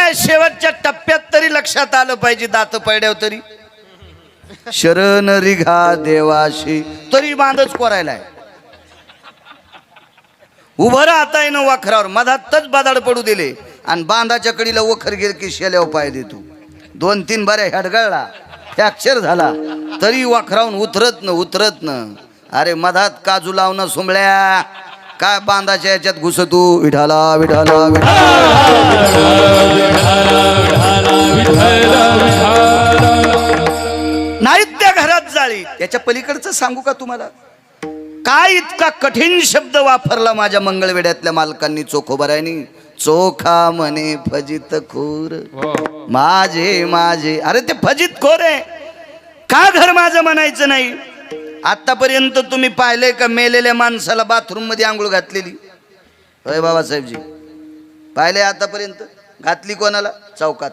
काय शेवटच्या टप्प्यात तरी लक्षात आलं पाहिजे, दात पडल्यावर तरी शरण रिघा देवाशी तरी बांधच कोरायलाय. उभं राहताय ना वखरावर, मधातच बादाड पडू दिले आणि बांधाच्या कडीला वखर गेल की शेल्यावर पाय देतो. 2-3 बाऱ्या हेडगळला, फ्रॅक्चर झाला तरी वखरावून उतरत न. अरे मधात काजू लावणं सुंबळ्या, काय बांधाच्या याच्यात घुसतू. विठाला विठाला नाहीत त्या घरात जाळी. त्याच्या पलीकडचं सांगू का तुम्हाला, काय इतका कठीण शब्द वापरला माझ्या मंगळवेड्यातल्या मालकांनी, चोखोबरायनी. चोखा म्हणे फजित खोर माझे माझे. अरे ते फजित खोर आहे का घर माझं म्हणायचं नाही? आतापर्यंत तुम्ही पाहिलंय का मेलेल्या माणसाला बाथरूम मध्ये आंघोळ घातलेली? होय बाबासाहेबजी, पाहिले आतापर्यंत? घातली कोणाला? चौकात.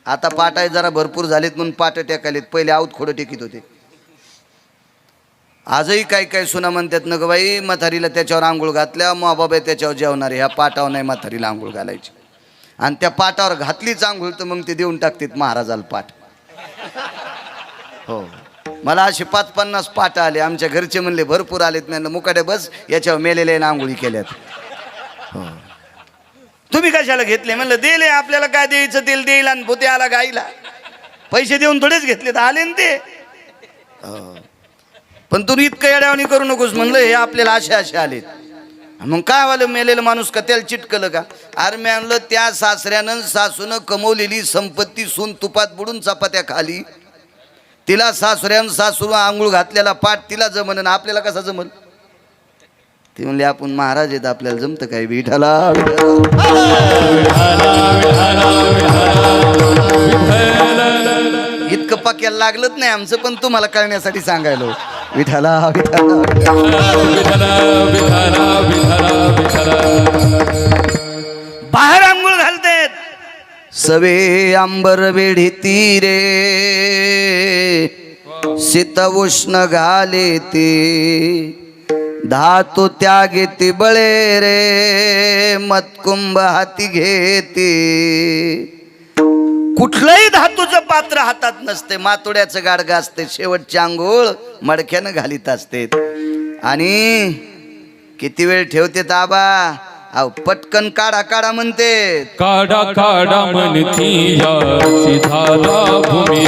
आता पाटाय जरा भरपूर झालेत म्हणून पाट टेकालेत, पहिले आऊत खोडं टेकीत होते. आजही काय काय सुना म्हणतात न ग बाई, म्हातारीला त्याच्यावर आंघोळ घातल्या, मग बाबा त्याच्यावर जेवणारे. ह्या पाटावर नाही म्हातारीला आंघोळ घालायची. आणि त्या पाटावर घातलीच आंघोळ तर मग ते देऊन टाकतात महाराजाला पाठ. हो, मला असे 5-50 पाट आले. आमच्या घरचे म्हणले भरपूर आलेत. म्हणलं मुकाटे बस, याच्यावर मेलेले आंघोळी केल्यात. हो, तुम्ही कशाला घेतले? म्हणलं दिले, आपल्याला काय द्यायचं तेल देईल आणि भूते आला गाईला. पैसे देऊन थोडेच घेतले, तर आले ना ते. पण तुम्ही इतकं येड्यावानी करू नकोस म्हणलं, हे आपल्याला असे आलेत. मग काय वालं मेलेलं माणूस का त्याला चिटकलं का? अरे मी आणलं त्या सासऱ्यानं सासूनं कमवलेली संपत्ती सून तुपात बुडून चपात्या खाली, तिला सासऱ्यानं सासून आंघोळ घातलेला पाठ तिला जमन, आपल्याला कसा जमल? ते म्हणले आपण महाराज आहेत, आपल्याला जमतं काय? विठाला इतकं पक्याला लागलंच नाही आमचं, पण तुम्हाला कळण्यासाठी सांगायलो. विठाला बाहेर आंघोळ घालतेत. सवे अंबर वेढी तीरे शीत उष्ण घाले ते, धातू त्यागे ती बळे रे मतकुंभ हाती घेते. कुठलंही धातूचं पात्र हातात नसते, मातोड्याचं गाडगं असते. शेवटची आंघोळ मडक्यानं घालीत असते. आणि किती वेळ ठेवते ताबा? अहो पटकन काढा काढा म्हणते. काढा काढा म्हणती झाला भूमी,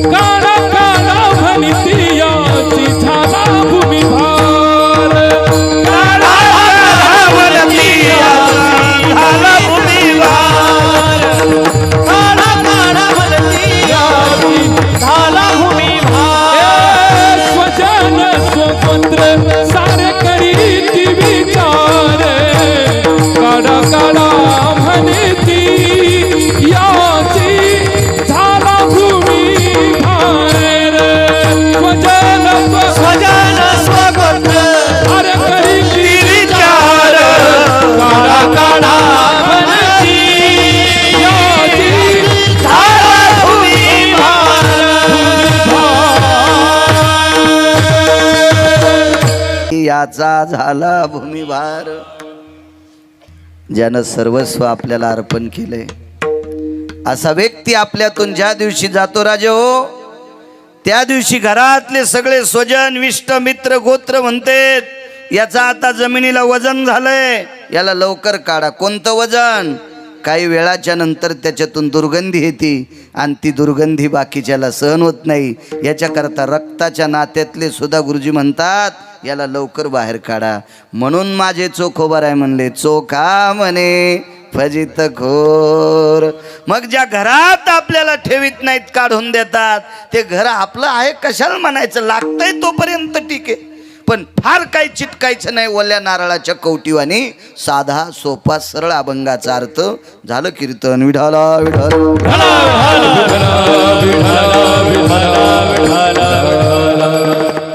काढा काढा म्हणती झाला भूमी भार, काढा म्हणती झाला भूमी भार, काढा काढा म्हणती झाला भूमी भार. स्वजन स्वतंत्र सारे करीती विचार, काढा काढा म्हणती याची झाला भूमी भार. स्वजन स्वगोत्र अरे करीती विचार, काढा काढा म्हणती याची झाला भूमी याचा झाला भूमिभार. ज्यानं सर्वस्व आपल्याला अर्पण केले असा व्यक्ती आपल्यातून ज्या दिवशी जातो राजे हो, त्या दिवशी घरातले सगळे स्वजन विष्ट मित्र गोत्र म्हणतात याचा आता जमिनीला वजन झालंय, याला लवकर काढा. कोणतं वजन? काही वेळाच्या नंतर त्याच्यातून दुर्गंधी येते आणि ती दुर्गंधी बाकीच्याला सहन होत नाही. याच्याकरता रक्ताच्या नात्यातले सुद्धा गुरुजी म्हणतात याला लवकर बाहेर काढा. म्हणून माझे चोखोबाराय म्हणले, चोखा म्हणे फजित खोर. मग ज्या घरात आपल्याला ठेवीत नाहीत काढून देतात, ते घर आपलं आहे कशाला म्हणायचं? लागतंय तोपर्यंत ठीक आहे, पण फार काही चिटकायचं नाही. ओल्या नारळाच्या कवटीवानी साधा सोपा सरळ अभंगाचा अर्थ झालं कीर्तन. विठाला विठाला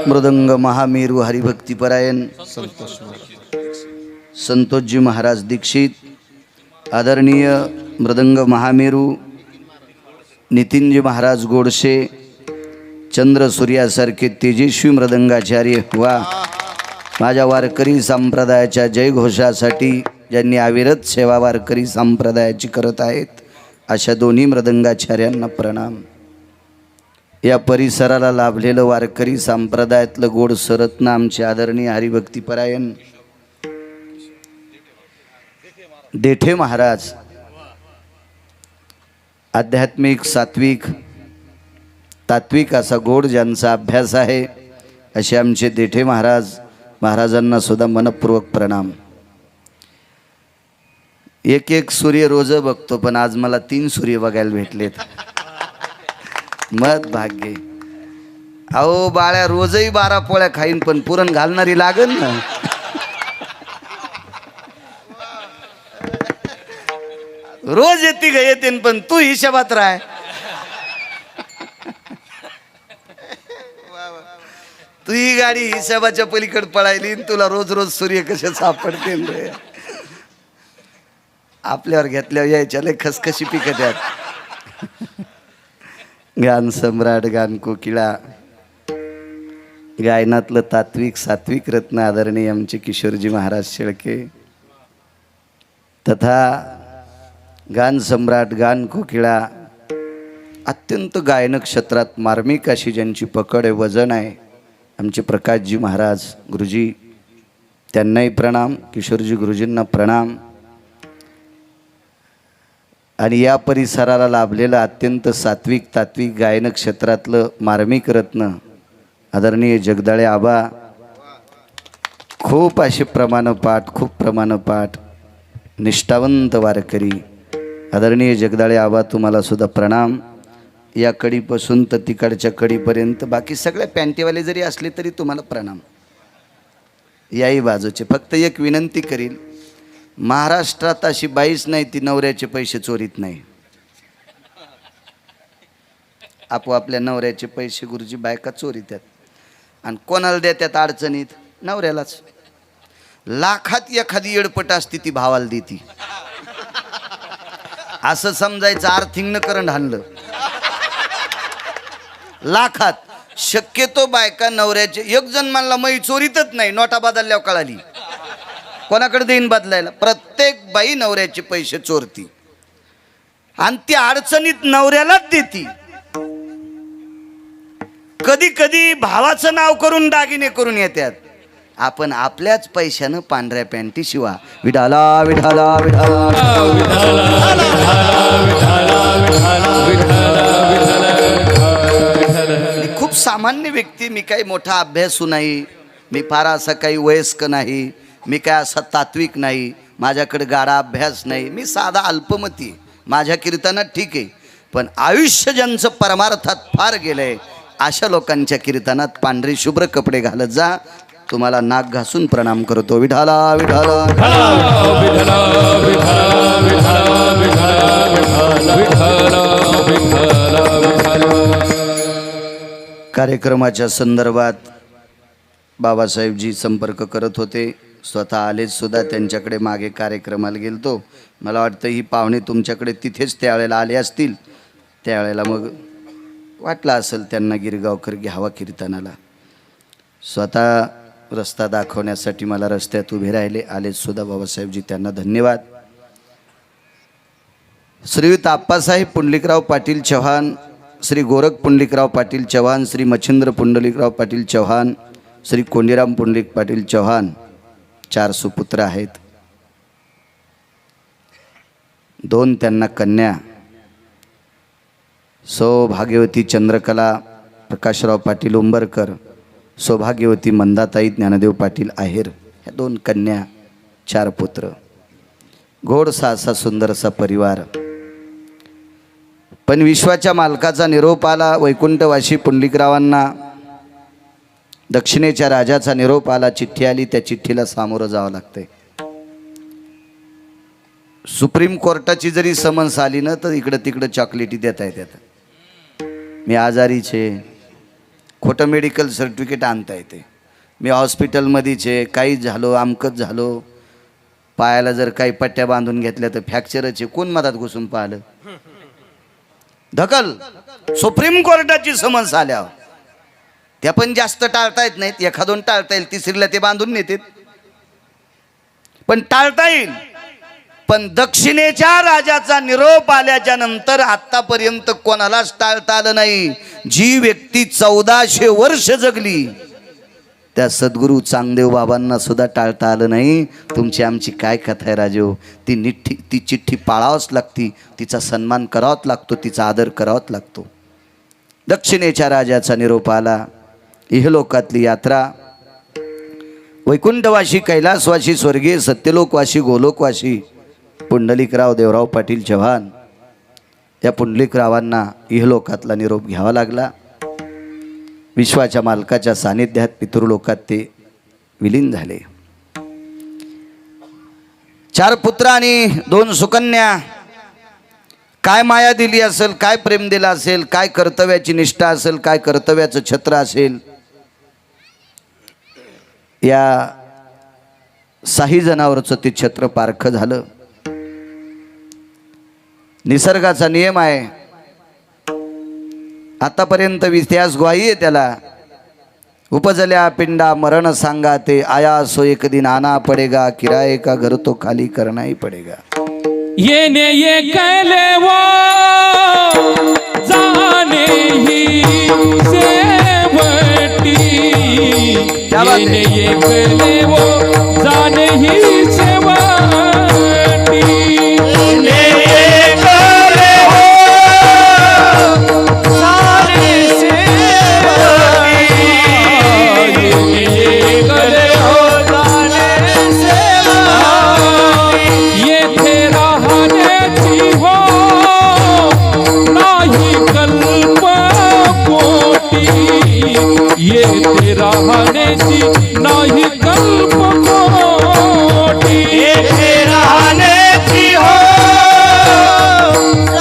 मृदंग महामेरू हरिभक्तीपरायण संतोषजी महाराज दीक्षित, आदरणीय मृदंग महामेरू नितीनजी महाराज गोडसे, चंद्र सूर्यासारखे तेजस्वी मृदंगाचार्य. वा, माझ्या वारकरी संप्रदायाच्या जयघोषासाठी ज्यांनी अविरत सेवा वारकरी संप्रदायाची करत आहेत अशा दोन्ही मृदंगाचार्यांना प्रणाम. या परिसराला लाभलेलं वारकरी संप्रदायातलं गोड सरत्न आमचे आदरणीय हरिभक्तीपरायण देठे महाराज, आध्यात्मिक सात्विक तात्विक असा गोड ज्यांचा अभ्यास आहे असे आमचे देठे महाराजांना सुद्धा मनपूर्वक प्रणाम. एक एक सूर्य रोज बघतो, पण आज मला 3 सूर्य बघायला भेटलेत. मत भाग्य. अहो बाळ्या, रोजही 12 पोळ्या खाईन पण पुरण घालणारी लागल ना. रोज येते ग येते, पण तू हिशोबात राह. तू ही गाडी हिशोबाच्या पलीकडे पळायली, तुला रोज रोज सूर्य कसे सापडते रे. आपल्यावर घेतल्यावर यायच्या लय खसखशी पिकत आहेत. गान सम्राट, गान कोकिळा, गायनातलं तात्विक सात्विक रत्न आदरणीय आमचे किशोरजी महाराज शेळके, तथा गान सम्राट, गान कोकिळा, अत्यंत गायन क्षेत्रात मार्मिक अशी ज्यांची पकड आहे, वजन आहे, आमचे प्रकाशजी महाराज गुरुजी, त्यांनाही प्रणाम. किशोरजी गुरुजींना प्रणाम. आणि या परिसराला लाभलेलं अत्यंत सात्विक तात्विक गायन क्षेत्रातलं मार्मिक रत्न आदरणीय जगदाळे आबा, खूप असे प्रमाणपाठ, खूप प्रमाणपाठ, निष्ठावंत वारकरी आदरणीय जगदाळे आबा, तुम्हाला सुद्धा प्रणाम. या कडीपासून तर तिकडच्या कडीपर्यंत बाकी सगळ्या पॅन्टीवाले जरी असले तरी तुम्हाला प्रणाम. याही बाजूचे. फक्त एक विनंती करील, महाराष्ट्रात अशी बाईच नाही ती नवऱ्याचे पैसे चोरीत नाही. आपोआपल्या नवऱ्याचे पैसे गुरुजी बायका चोरीतात आणि कोणाला देतात अडचणीत? नवऱ्यालाच. लाखात एखादी येडपट असती ती भावाला देती, असं समजायचं. आर्थिंगनं करंट हाणलं. लाखात शक्यतो बायका नवऱ्याचे. एक जण म्हणला मै चोरीतच नाही, नोटा बदलल्यावर कळाली. कोणाकडे देईन बदलायला? प्रत्येक बाई नवऱ्याचे पैसे चोरती आणि ती अडचणीत नवऱ्यालाच देती. कधी कधी भावाचं नाव करून दागिने करून येतात. आपण आपल्याच पैशानं पांढऱ्या पॅन्टी शिवा. विठाला विठाला विठाला खूप सामान्य व्यक्ती. मी काही मोठा अभ्यासू नाही, मी फार असा काही वयस्क नाही, मी काय असा तात्विक नाही, माझ्याकडे गाडा अभ्यास नाही, मी साधा अल्पमती. माझ्या कीर्तनात ठीक आहे, पण आयुष्य ज्यांचं परमार्थात फार गेलंय अशा लोकांच्या कीर्तनात पांढरी शुभ्र कपडे घालत जा. तुम्हाला नाक घासून प्रणाम करतो. विठाला विठाला कार्यक्रमाच्या संदर्भात बाबासाहेबजी संपर्क करत होते. स्वतः आलेच सुद्धा. त्यांच्याकडे मागे कार्यक्रमाला गेलतो. मला वाटतं ही पाहुणे तुमच्याकडे तिथेच त्यावेळेला आले असतील. त्यावेळेला मग वाटलं असेल त्यांना गिरगावकर घ्यावा कीर्तनाला. स्वतः रस्ता दाखवण्यासाठी मला रस्त्यात उभे राहिले. आलेच सुद्धा बाबासाहेबजी, त्यांना धन्यवाद. श्रीयुत आप्पासाहेब पुंडलिकराव पाटील चव्हाण, श्री गोरख पुंडलिकराव पाटील चव्हाण, श्री मच्छिंद्र पुंडलिकराव पाटील चव्हाण, श्री कोंडीराम पुंडलिक पाटील चव्हाण, 4 सुपुत्र आहेत. 2 त्यांना कन्या, सौभाग्यवती चंद्रकला प्रकाशराव पाटील उंबरकर, सौभाग्यवती मंदाताई ज्ञानदेव पाटील आहेर. ह्या 2 कन्या, 4 पुत्र. गोडसा असा सुंदरसा परिवार. पण विश्वाच्या मालकाचा निरोप आला. वैकुंठवासी पुंडलिकरावांना दक्षिणेच्या राजाचा निरोप आला. चिठ्ठी आली. त्या चिठ्ठीला सामोरं जावं लागतंय. सुप्रीम कोर्टाची जरी समन्स आली ना तर इकडं तिकडं चॉकलेटी देता येतात. मी आजारीचे, खोटं मेडिकल सर्टिफिकेट आणता येते. मी हॉस्पिटलमध्येच आहे, काही झालो, अमकच झालो, पायाला जर काही पट्ट्या बांधून घेतल्या तर फ्रॅक्चरच आहे. कोण मधात घुसून पाहिलं? ढकल. सुप्रीम कोर्टाची समन्स आल्यावर त्या पण जास्त टाळता येत नाहीत. 1-2 टाळता येईल, 3रीला ते बांधून नेतात. पण टाळता येईल. पण दक्षिणेच्या राजाचा निरोप आल्याच्या नंतर आतापर्यंत कोणालाच टाळता आलं नाही. जी व्यक्ती 1400 वर्ष जगली त्या सद्गुरू चांगदेव बाबांना सुद्धा टाळता आलं नाही. तुमची आमची काय कथा आहे राजो. ती चिठ्ठी पाळावंच लागती, तिचा सन्मान करावाच लागतो, तिचा आदर करावाच लागतो. दक्षिणेच्या राजाचा निरोप आला. इहलोकातली यात्रा वैकुंठवासी, कैलासवासी, स्वर्गीय सत्यलोकवासी, गोलोकवासी पुंडलिकराव देवराव पाटील चव्हाण या पुंडलिकरावांना इहलोकातला निरोप घ्यावा लागला. विश्वाच्या मालकाच्या सानिध्यात पितृलोकात ते विलीन झाले. 4 पुत्र आणि 2 सुकन्या. काय माया दिली असेल, काय प्रेम दिला असेल, काय कर्तव्याची निष्ठा असेल, काय कर्तव्याचं छत्र असेल. या 6 जणांवरचं ते छत्र पारखं झालं. निसर्गाचा नियम आहे. आतापर्यंत इतिहास ग्वाही आहे त्याला. उपजल्या पिंडा मरण सांगा ते आया सो एक दिन आना पडेगा किराए का घर तो खाली करना ही पडेगा. येने ये कहले वो जाने ही सेवटी. क्या बात है? येने ये कहले वो जाने ही सेवटी. येने ये कहले वो जाने सेवटी. येने ये कहले वो जाने सेवटी. ये तेरा हानेची हो नाही कल्प कोटी. ये तेरा हानेची नाही कल्प कोटी. ये तेरा हानेची हो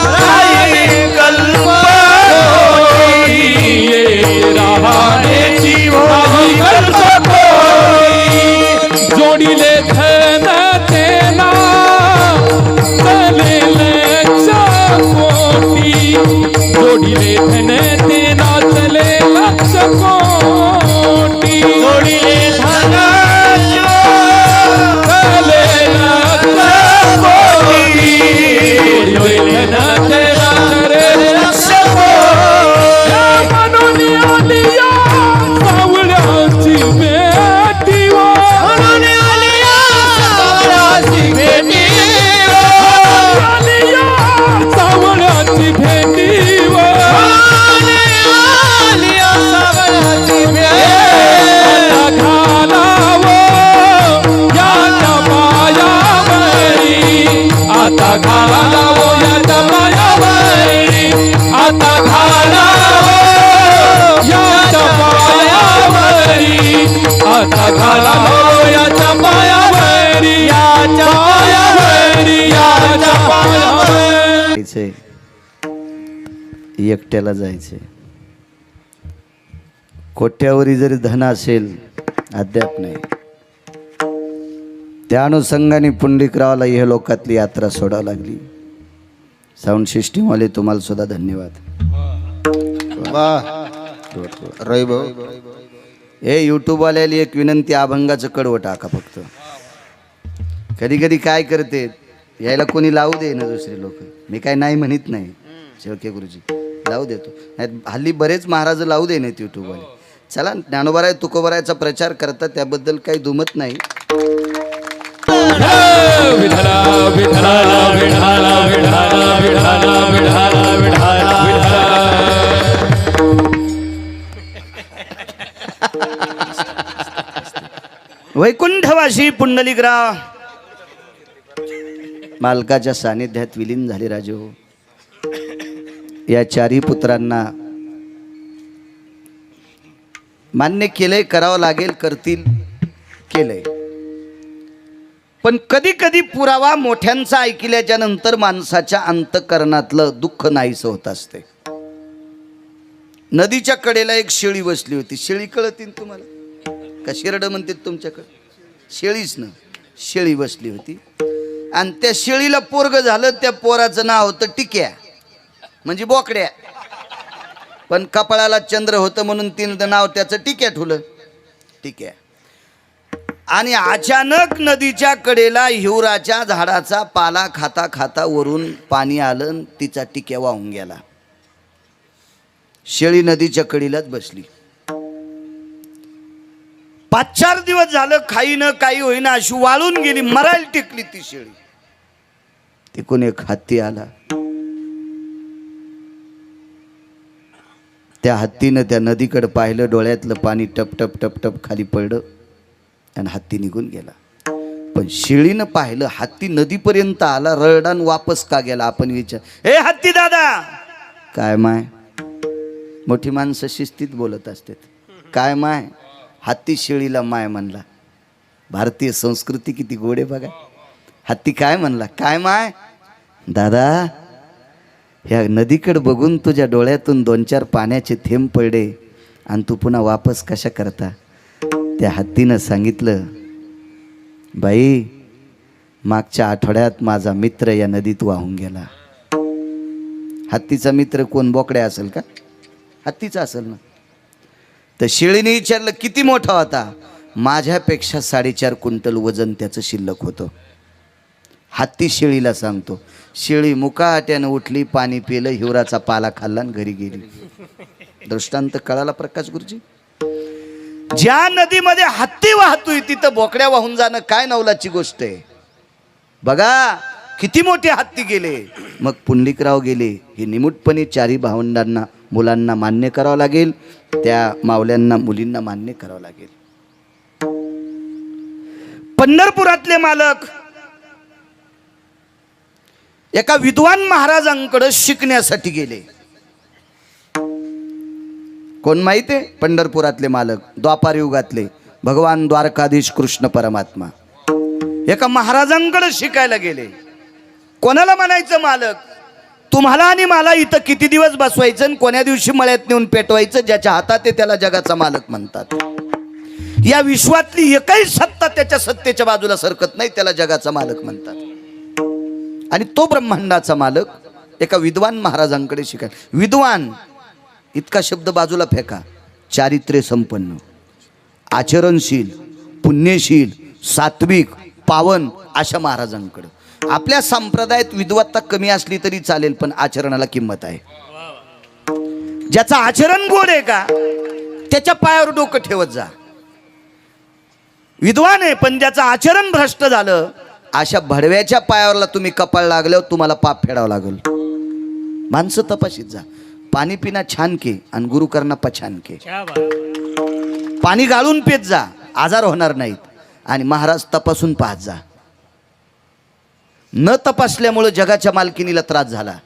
नाही कल्प कोटी. ये तेरा हानेची नाही कल्प कोटी. जोडीले धन तेना जोडीले धन तेना चले 1,00,000 कोटी. जोडीले धन चले 1,00,000 कोटी. जोडीले धन तेना चले 1,00,000 कोटी. म्हणून आली या सावळ्याची भेटी वा. म्हणून आली या सावळ्याची भेटी. सावळ्याची भेटी आता घालावो याच्या पायावरी. आता घालावो याच्या पायावरी. आता घालावो याच्या पायावरी. याच्या पायावरी. याच्या पायावरी. एकट्याला जायचे. कोट्यावरी जरी धन असेल अद्याप नाही. त्या अनुषंगाने पुंडलिकरावाला ह्या लोकातली यात्रा सोडावी लागली. साऊंड सिस्टीमवाले तुम्हाला सुद्धा धन्यवाद. रवी भाऊ हे यूट्यूबवाल्याला एक विनंती, अभंगाचं कडवं टाका फक्त. कधी कधी काय करते, यायला कोणी लावू दे ना दुसरे लोक. मी काय नाही म्हणत नाही, शेळके गुरुजी लावू देतो. नाही हल्ली बरेच महाराज लावू दे नाहीत यूट्यूबवाले. चला ज्ञानोबाराय तुकोबारायचा प्रचार करतात, त्याबद्दल काही दुमत नाही. विठला विठला विठला विठला विठला विठला विठला विठला. वैकुंठवासी पुंडलिकराव मालकाच्या सानिध्यात विलीन झाले. राजो या 4ही पुत्रांना मान्य केलंय, करावं लागेल, करतील, केलंय. पण कधी कधी पुरावा मोठ्यांचा ऐकल्याच्या नंतर माणसाच्या अंतःकरणातलं दुःख नाहीसं होत असते. नदीच्या कडेला एक शेळी बसली होती. शेळी कळतील तुम्हाला का शिरड म्हणते तुमच्याकडे? शेळीच ना, शेळी बसली होती. आणि त्या शेळीला पोरग झालं. त्या पोराचं नाव होतं टिक्या, म्हणजे बोकड्या. पण कपाळाला चंद्र होतं म्हणून तिनं नाव त्याचं टिक्या ठेवलं. टिक्या. आणि अचानक नदीच्या कडेला हिवराच्या झाडाचा पाला खाता खाता वरून पाणी आलं आणि तिचा टिक्या वाहून गेला. शेळी नदीच्या कडेलाच बसली. 5-4 दिवस झालं खाईनं काही होईना अशी वाळून गेली, मरायला टेकली ती शेळी. तिकून एक हत्ती आला. त्या हत्तीनं त्या नदीकडे पाहिलं, डोळ्यातलं पाणी टप टप टप टप खाली पडलं आणि हत्ती निघून गेला. पण शेळीनं पाहिलं हत्ती नदीपर्यंत आला, ररडान वापस का गेला. आपण विचार, हे हत्ती दादा, काय माय, मोठी माणसं शिस्तीत बोलत असतात. काय माय, हत्ती शेळीला माय म्हणला. भारतीय संस्कृती किती गोड आहे बघा. हत्ती काय म्हणला, काय माय दादा, ह्या नदीकडे बघून तुझ्या डोळ्यातून 2-4 पाण्याचे थेंब पडले आणि तू पुन्हा वापस कशा करता. त्या हत्तीनं सांगितलं, बाई, मागच्या आठवड्यात माझा मित्र या नदीत वाहून गेला. हत्तीचा मित्र कोण, बोकड्या असेल का? हत्तीचा असेल ना. तर शेळीने विचारलं, किती मोठा होता? माझ्यापेक्षा 4.5 क्विंटल वजन त्याचं शिल्लक होतं. हत्ती शेळीला सांगतो. शेळी मुकाट्यानं उठली, पाणी पिलं, हिवराचा पाला खाल्ला आणि घरी गेली. दृष्टांत कळाला प्रकाश गुरुजी? ज्या नदीमध्ये हत्ती वाहतोय तिथं बोकड्या वाहून जाणं काय नवलाची गोष्ट आहे. बघा किती मोठे हत्ती गेले. मग पुंडलिकराव गेले. हे निमूटपणे 4 भावंडांना, मुलांना मान्य करावं लागेल, त्या मावल्यांना, मुलींना मान्य करावं लागेल. पंढरपुरातले मालक एका विद्वान महाराजांकडे शिकण्यासाठी गेले. कोण माहिती आहे? पंढरपुरातले मालक, द्वापार युगातले भगवान द्वारकाधीश कृष्ण परमात्मा एका महाराजांकडे शिकायला गेले. कोणाला म्हणायचं मालक, तुम्हाला आणि मला इथं किती दिवस बसवायचं आणि कोण्या दिवशी मळ्यात नेऊन पेटवायचं, ज्याच्या हातात आहे त्याला जगाचा मालक म्हणतात. या विश्वातली एकही सत्ता त्याच्या सत्तेच्या बाजूला सरकत नाही, त्याला जगाचा मालक म्हणतात. आणि तो ब्रह्मांडाचा मालक एका विद्वान महाराजांकडे शिकायला. विद्वान इतका शब्द बाजूला फेका. चारित्र्य संपन्न, आचरणशील, पुण्यशील, सात्विक, पावन अशा महाराजांकडे. आपल्या संप्रदायात विद्वत्ता कमी असली तरी चालेल, पण आचरणाला किंमत आहे. ज्याचं आचरण गोड आहे का त्याच्या पायावर डोकं ठेवत जा. विद्वान आहे पण ज्याचं आचरण भ्रष्ट झालं, अशा भडव्याच्या पायावरला तुम्ही कपाळ लागल्यावर तुम्हाला पाप फेडावं लागेल. माणसं तपाशीत जा. पाणी पिना छान के आणि गुरु करना पछान के. पाणी गाळून पेत जा, आजार होणार नाहीत. आणि महाराज तपासून पाहत जा. न तपासल्यामुळे जगाच्या मालकीनीला त्रास झाला.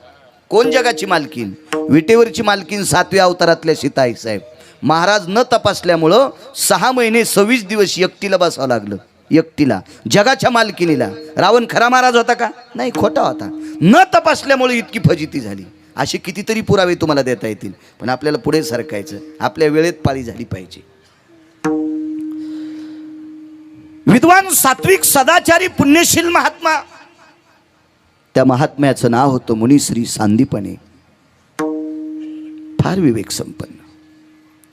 कोण जगाची मालकीन? विटेवरची मालकीन 7व्या अवतारातल्या सीताई साहेब. महाराज न तपासल्यामुळं 6 महिने 26 दिवस एकटीला बसावं लागलं. एकटीला, जगाच्या मालकीनीला. रावण खरा महाराज होता का? नाही, खोटा होता. न तपासल्यामुळे इतकी फजिती झाली. असे कितीतरी पुरावे तुम्हाला देता येतील, पण आपल्याला पुढे सरकायचं. आपल्या वेळेत पाळी झाली पाहिजे. विद्वान, सात्विक, सदाचारी, पुण्यशील महात्मा. त्या महात्म्याचं नाव होतं मुनिश्री सांदीपनी. फार विवेक संपन्न.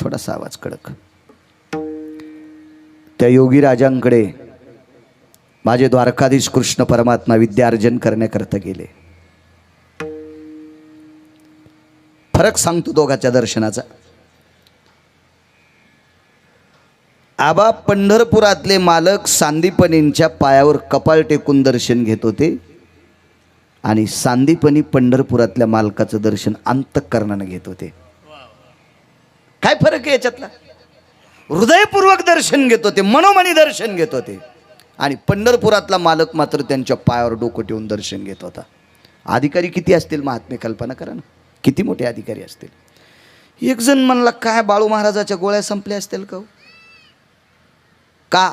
थोडासा आवाज कडक. त्या योगी राजांकडे माझे द्वारकाधीश कृष्ण परमात्मा विद्यार्जन करण्याकरता गेले. फरक सांगतो दोघांच्या दर्शनाचा. आबा पंढरपुरातले मालक सांदीपनींच्या पायावर कपाळ टेकून दर्शन घेत होते आणि सांदीपनी पंढरपुरातल्या मालकाचं दर्शन अंतःकरणाने घेत होते. काय फरक आहे याच्यातला? हृदयपूर्वक दर्शन घेत होते, मनोमनी दर्शन घेत होते. आणि पंढरपुरातला मालक मात्र त्यांच्या पायावर डोकं ठेवून दर्शन घेत होता. अधिकारी किती असतील महात्मे, कल्पना करा ना, किती मोठे अधिकारी असतील. एक जण म्हणला, काय बाळू महाराजाच्या गोळ्या संपल्या असतील का?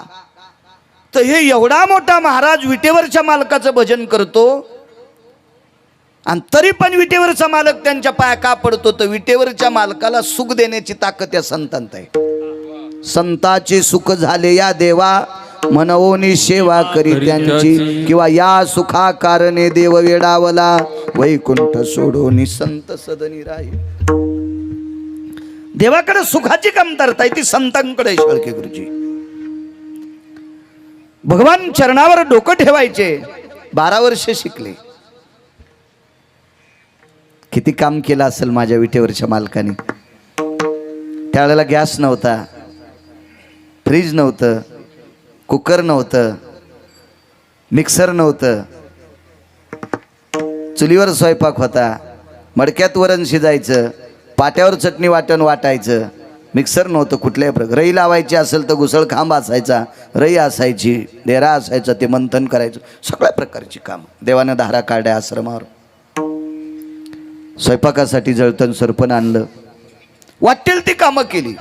तर हे एवढा मोठा महाराज विटेवरच्या मालकाचं भजन करतो आणि तरी पण विटेवरचा मालक त्यांच्या पाया का पडतो? तर विटेवरच्या मालकाला सुख देण्याची ताकद या संतांत आहे. संताचे सुख झाले या देवा, मनवोनी सेवा करी त्यांची, किंवा या सुखा कारणे देव वेडावला, वैकुंठ सोडोनी संत सदनी राहील. देवाकडे सुखाची कमतरता आहे, ती संतांकडे. शेळके गुरुजी, भगवान चरणावर डोकं ठेवायचे. 12 वर्ष शिकले. किती काम केलं असेल माझ्या विटेवरच्या मालकाने. त्यावेळेला गॅस नव्हता, फ्रीज नव्हतं, कुकर नव्हतं, मिक्सर नव्हतं, चुलीवर स्वयंपाक होता, मडक्यात वरण शिजायचं, पाट्यावर चटणी वाटण वाटायचं. मिक्सर नव्हतं कुठल्याही प्रकार. रई लावायची असेल तर घुसळ खांब असायचा, रई असायची, डेरा असायचा, ते मंथन करायचं. सगळ्या प्रकारची कामं देवानं धारा काढल्या आश्रमावर. स्वयंपाकासाठी जळतण सरपण आणलं, वाटेल ती कामं केली.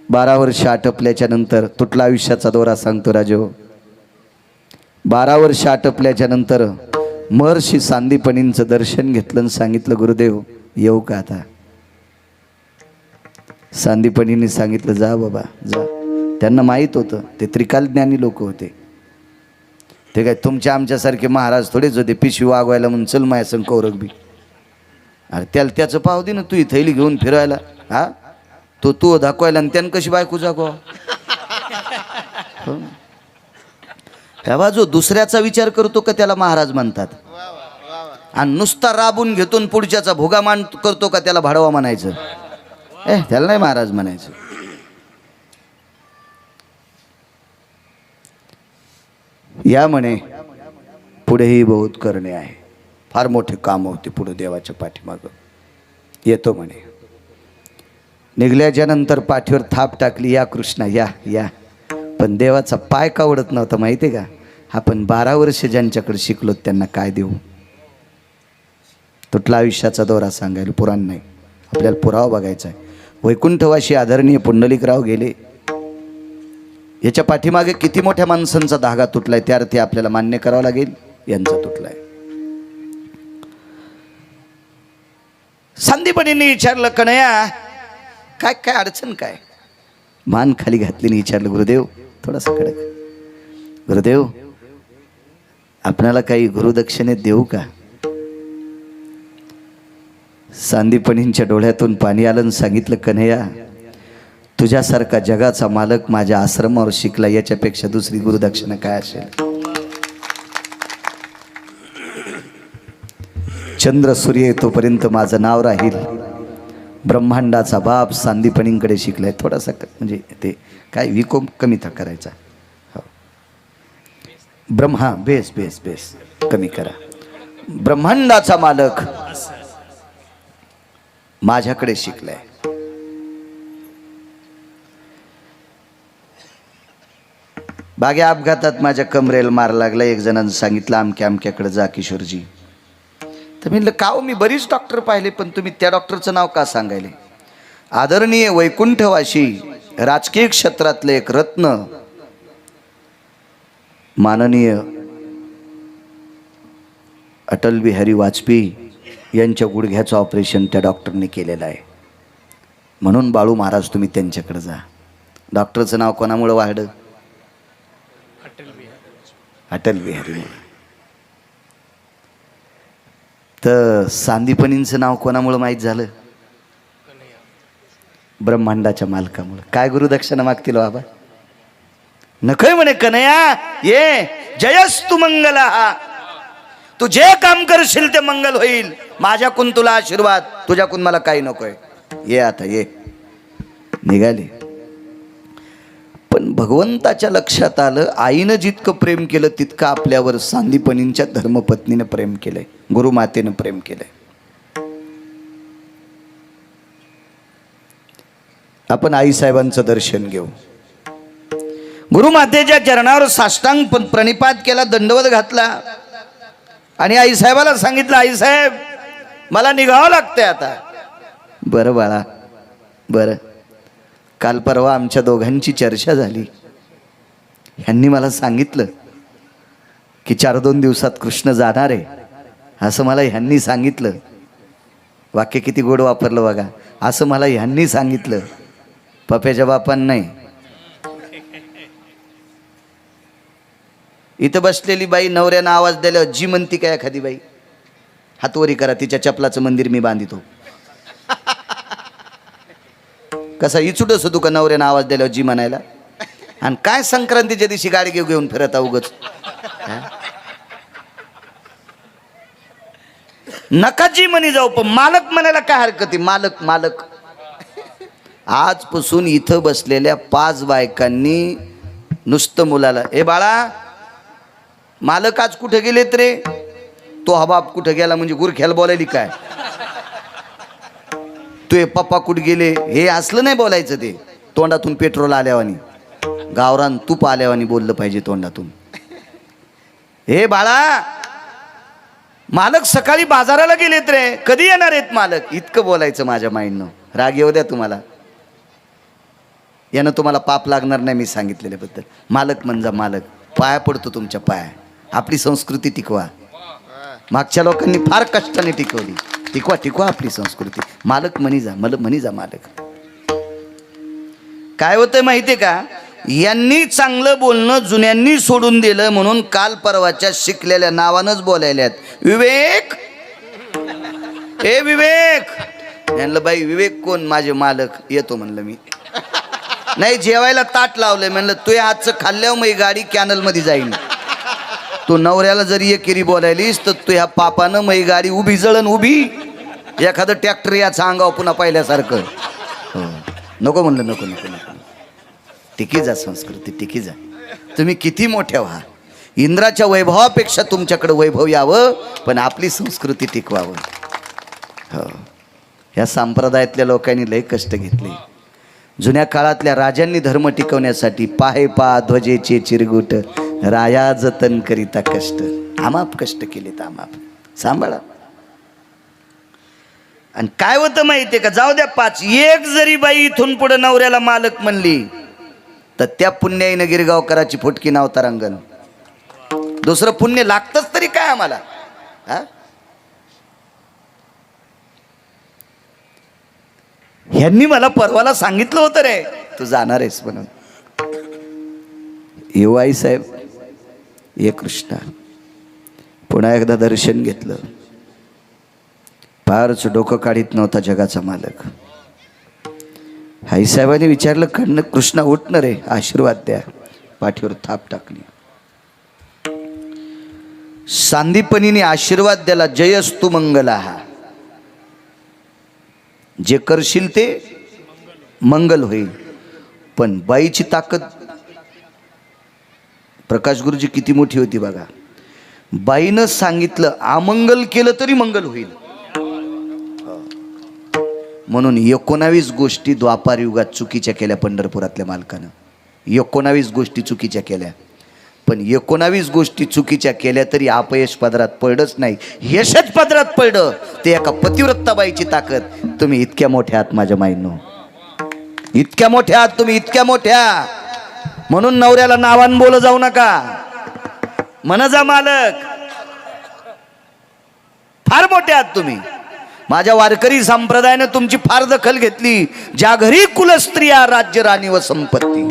12 वर्ष आटपल्याच्या नंतर तुटला आयुष्याचा दोरा सांगतो राजो. 12 वर्ष आटपल्याच्या नंतर महर्षी सांदीपनींचं दर्शन घेतलं आणि सांगितलं, गुरुदेव येऊ का आता. सांदीपनींनी सांगितलं, जा बाबा जा. त्यांना माहीत होतं ते त्रिकालज्ञानी लोक होते. ते काय तुमच्या आमच्यासारखे महाराज थोडेच होते पिशवी वागवायला म्हणून चल माया संग कौरक बी. अरे त्याला त्याचं पाव दे ना, तू ही थैली घेऊन फिरायला. हा तू दाखवायला आणि त्यानं कशी बायको जागवा. तेव्हा जो दुसऱ्याचा विचार करतो का त्याला महाराज म्हणतात. आणि नुसता राबून घेतून पुढच्याचा भोगा मान करतो का त्याला भाडवा म्हणायचं. त्याला नाही महाराज म्हणायचं. या म्हणे पुढेही बहुत करणे आहे. फार मोठे काम होते पुढे देवाच्या पाठीमागं. येतो म्हणे. निघल्याच्या नंतर पाठीवर थाप टाकली, या कृष्णा या या. पण देवाचा पाय का ओढत नव्हता माहिती आहे का. आपण 12 वर्ष ज्यांच्याकडे शिकलो त्यांना काय देऊ. तुटला आयुष्याचा दौरा सांगायला पुराण नाही, आपल्याला पुरावा बघायचा आहे. वैकुंठवाशी आदरणीय पुंडलिकराव गेले. याच्या पाठीमागे किती मोठ्या माणसांचा धागा तुटलाय त्या अर्थी आपल्याला मान्य करावं लागेल. यांचा तुटलाय. सांदीपनींनी विचारलं, कन्हैया काय काय अडचण काय. मान खाली घातलीने विचारलं, गुरुदेव थोडासा कडक. गुरुदेव आपणाला काही गुरुदक्षिणेत देऊ का. सांदीपनींच्या डोळ्यातून पाणी आलं आणि सांगितलं, कन्हैया तुझ्यासारखा जगाचा मालक माझ्या आश्रमावर शिकला, याच्यापेक्षा दुसरी गुरुदक्षिणा काय असेल. चंद्र सूर्य येतोपर्यंत माझं नाव राहील. ब्रह्मांडाचा बाप सांदीपनींकडे शिकलाय. थोडासा म्हणजे ते काय विकोम कमी करायचा. हो ब्रह्मा बेस बेस बेस कमी करा. ब्रह्मांडाचा मालक माझ्याकडे शिकलाय. बागे अपघातात माझ्या कमरेला मार लागला. एक जणांनी सांगितलं अमक्या अमक्याकडे जा किशोरजी. तर मी म्हणलं का हो, मी बरीच डॉक्टर पाहिले पण तुम्ही त्या डॉक्टरचं नाव का सांगायले. आदरणीय वैकुंठवाशी राजकीय क्षेत्रातले एक रत्न माननीय अटल बिहारी वाजपेयी यांच्या गुडघ्याचं ऑपरेशन त्या डॉक्टरने केलेलं आहे. म्हणून बाळू महाराज तुम्ही त्यांच्याकडे जा. डॉक्टरचं नाव कोणामुळं वाढलं. अटल बिहारी. तर सांदीपनींचं नाव कोणामुळं माहीत झालं. ब्रह्मांडाच्या मालकामुळं. काय गुरुदक्षिणा मागतील बाबा. नकोय म्हणे कन्हैया ये जयस्तु मंगला. तू जे काम करशील ते मंगल होईल. माझ्याकडून तुला आशीर्वाद, तुझ्याकडून मला काही नकोय. ये आता ये. निघाले. पण भगवंताच्या लक्षात आलं आईनं जितकं प्रेम केलं तितकं आपल्यावर सांदीपनींच्या धर्मपत्नीनं प्रेम केलंय, गुरुमातेनं प्रेम केलंय. आपण आईसाहेबांचं दर्शन घेऊ. गुरुमातेच्या चरणावर साष्टांग प्रणिपात केला, दंडवत घातला आणि आईसाहेबाला सांगितलं, आईसाहेब मला निघावं लागतंय आता. बरं बाळा बरं. काल परवा आमच्या दोघांची चर्चा झाली. ह्यांनी मला सांगितलं की 4-2 दिवसात कृष्ण जाणार आहे असं मला ह्यांनी सांगितलं. वाक्य किती गोड वापरलं बघा. असं मला ह्यांनी सांगितलं, पप्याच्या बापान नाही. इथं बसलेली बाई नवऱ्यानं आवाज दिल्यावर जी म्हणती काय एखादी बाई, हातवरी करा, तिच्या चपलाचं मंदिर मी बांधितो. कसा इचुडस होतो का नवऱ्यानं आवाज दिल्यावर जी म्हणायला. आणि काय संक्रांतीच्या दिवशी गाडी घेऊन फिरत उगच नकाची म्हणी जाऊ, पण मालक म्हणायला काय हरकत आहे? मालक मालक. आजपासून इथं बसलेल्या 5 बायकांनी नुसतं मुलाला, ए बाळा मालक आज कुठे गेलेत रे? तो हा बाप कुठे गेला म्हणजे गुरख्याला बोलायली काय? तुझे पप्पा कुठे गेले? हे असलं नाही बोलायचं, ते तोंडातून पेट्रोल आल्यावानी, गावरान तूप आल्यावानी बोललं पाहिजे तोंडातून. हे बाळा मालक सकाळी बाजाराला गेलेत रे, कधी येणार आहेत मालक? इतकं बोलायचं माझ्या माइंडनं. राग येऊ द्या तुम्हाला, यानं तुम्हाला पाप लागणार नाही मी सांगितलेल्याबद्दल. मालक म्हणजे मालक, पाया पडतो तुमच्या पाया. आपली संस्कृती टिकवा. मागच्या लोकांनी फार कष्टाने टिकवली. टिकवा टिकवा आपली संस्कृती. मालक म्हणी जा, म्हणी जा मालक. काय होतंय माहितीये का? यांनी चांगलं बोलणं जुन्यांनी सोडून दिलं, म्हणून काल परवाच्या शिकलेल्या नावानंच बोलायल्यात. विवेक, ए विवेक. म्हणलं बाई विवेक कोण? माझे मालक. येतो म्हणलं मी. नाही जेवायला ताट लावलंय, म्हणलं तुझ्या हातचं खाल्ल्यावर मग गाडी कॅनल मध्ये जाईन. तू नवऱ्याला जरी एक केरी बोलायलीस तर तुझ्या पापानं मग गाडी उभी जळण उभी. एखादं ट्रॅक्टर याचा अंगावर पुन्हा पाहिल्यासारखं. हो नको म्हणलं, नको नको नको. टिकी जा संस्कृती, टिकी जा. तुम्ही किती मोठ्या व्हा, इंद्राच्या वैभवापेक्षा तुमच्याकडे वैभव यावं, पण आपली संस्कृती टिकवावं. हो, ह्या संप्रदायातल्या लोकांनी लय कष्ट घेतले. जुन्या काळातल्या राजांनी धर्म टिकवण्यासाठी पाहे पा ध्वजेचे चिरगुट, राया जतन करिता कष्ट. आमाप कष्ट केलेत, आमाप. सांभाळा. आणि काय होतं माहितीये का? जाऊ द्या 5, एक जरी बाई इथून पुढे नवऱ्याला मालक म्हणली तर त्या पुण्याईनं गिरगावकराची फुटकी नाव तरंगण. दुसरं पुण्य लागतच तरी काय आम्हाला? हा, ह्यांनी मला परवाला सांगितलं होतं रे तू जाणार आहेस म्हणून. येऊ आई साहेब, ये कृष्णा. पुन्हा एकदा दर्शन घेतलं. फारच डोकं काढीत नव्हता जगाचा मालक. आईसाहेबांनी विचारलं, खंड कृष्णा उठणं रे, आशीर्वाद द्या. पाठीवर थाप टाकली. सांदीपनीने आशीर्वाद द्याला, जयस्तु मंगला. जे करशील ते मंगल होईल. पण बाईची ताकद प्रकाश गुरुजी किती मोठी होती बघा. बाईनं सांगितलं अमंगल केलं तरी मंगल होईल. म्हणून 19 गोष्टी द्वापार युगात चुकीच्या केल्या पंढरपुरातल्या मालकानं. 19 गोष्टी चुकीच्या केल्या. पण 19 गोष्टी चुकीच्या केल्या तरी अपयश पदरात पडलंच नाही, यशच पदरात पडलं. ते एका पतिव्रताबाईची ताकद. तुम्ही इतक्या मोठ्या आहात माझ्या माईंनो, इतक्या मोठ्या आहात तुम्ही, इतक्या मोठ्या. म्हणून नवऱ्याला नावान बोल जाऊ नका, म्हण जा मालक. फार मोठे आहात तुम्ही. माझ्या वारकरी संप्रदायाने तुमची फार दखल घेतली. ज्या घरी कुलस्त्रिया राज्य राणी व संपत्ती,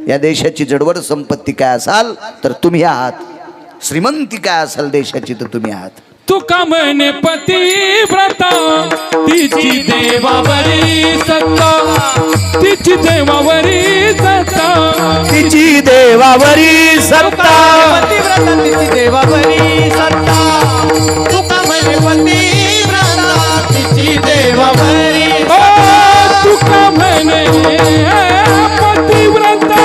या देशाची जडवड संपत्ती काय असाल तर तुम्ही आहात. श्रीमंती काय असाल देशाची तर तुम्ही आहात. तुका म्हणे पतिव्रता, तिची देवावरी सत्ता, तिची देवावरी सत्ता, तिची देवावरी सत्ता, पतिव्रता तिची देवावरी सत्ता. तुका म्हणे पतिव्रता, तिची देवावरी. तुका म्हणे पतिव्रता,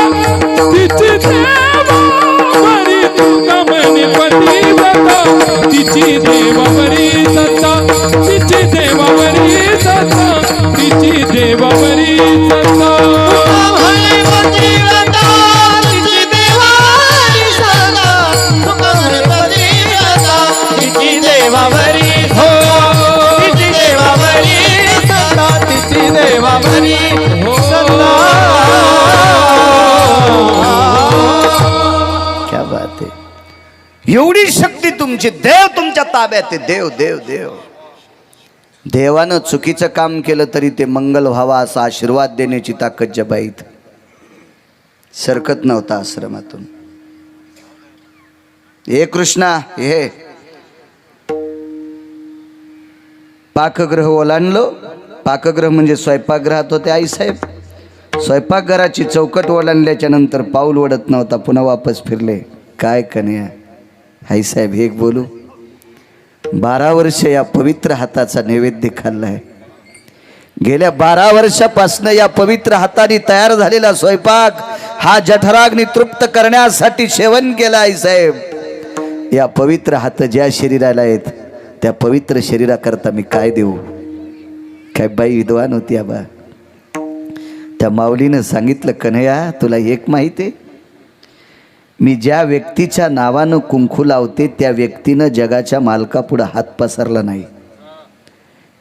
तिची देवावरी. तुका म्हणे पतिव्रता, तिची देवावरी सत्ता, तिची देवावरी सत्ता, तिची देवावरी सत्ता. तिची देवावरी हो, तिची देवावरी सत्ता, तिची देवावरी सत्ता. क्या बात आहे. एवढी शक्ती तुमची. देव तुमच्या ताब्यात आहे. देव देव देव. देवानं चुकीचं काम केलं तरी ते मंगल व्हावा असा आशीर्वाद देण्याची ताकद ज्या बाईत. सरकत नव्हता आश्रमातून. हे कृष्णा, हे पाकगृह ओलांडलो. पाकगृह म्हणजे स्वयंपाकगृहात होते आईसाहेब. स्वयंपाकघराची चौकट ओलांडल्याच्या नंतर पाऊल ओढत नव्हता, पुन्हा वापस फिरले. काय कन्या हाई साहेब, एक बोलू, 12 वर्ष या पवित्र हाताचा नैवेद्य खाल्लाय. गेल्या 12 वर्षापासून या पवित्र हाताने तयार झालेला स्वयंपाक हा जठराग्नी तृप्त करण्यासाठी सेवन केला आई साहेब. या पवित्र हात ज्या शरीराला आहेत त्या पवित्र शरीराकरता मी काय देऊ? काय बाई विद्वान होती आबा. त्या माऊलीनं सांगितलं, कन्हैया तुला एक माहिती आहे, मी ज्या व्यक्तीच्या नावानं कुंकू लावते त्या व्यक्तीनं जगाच्या मालकापुढं हात पसरला नाही.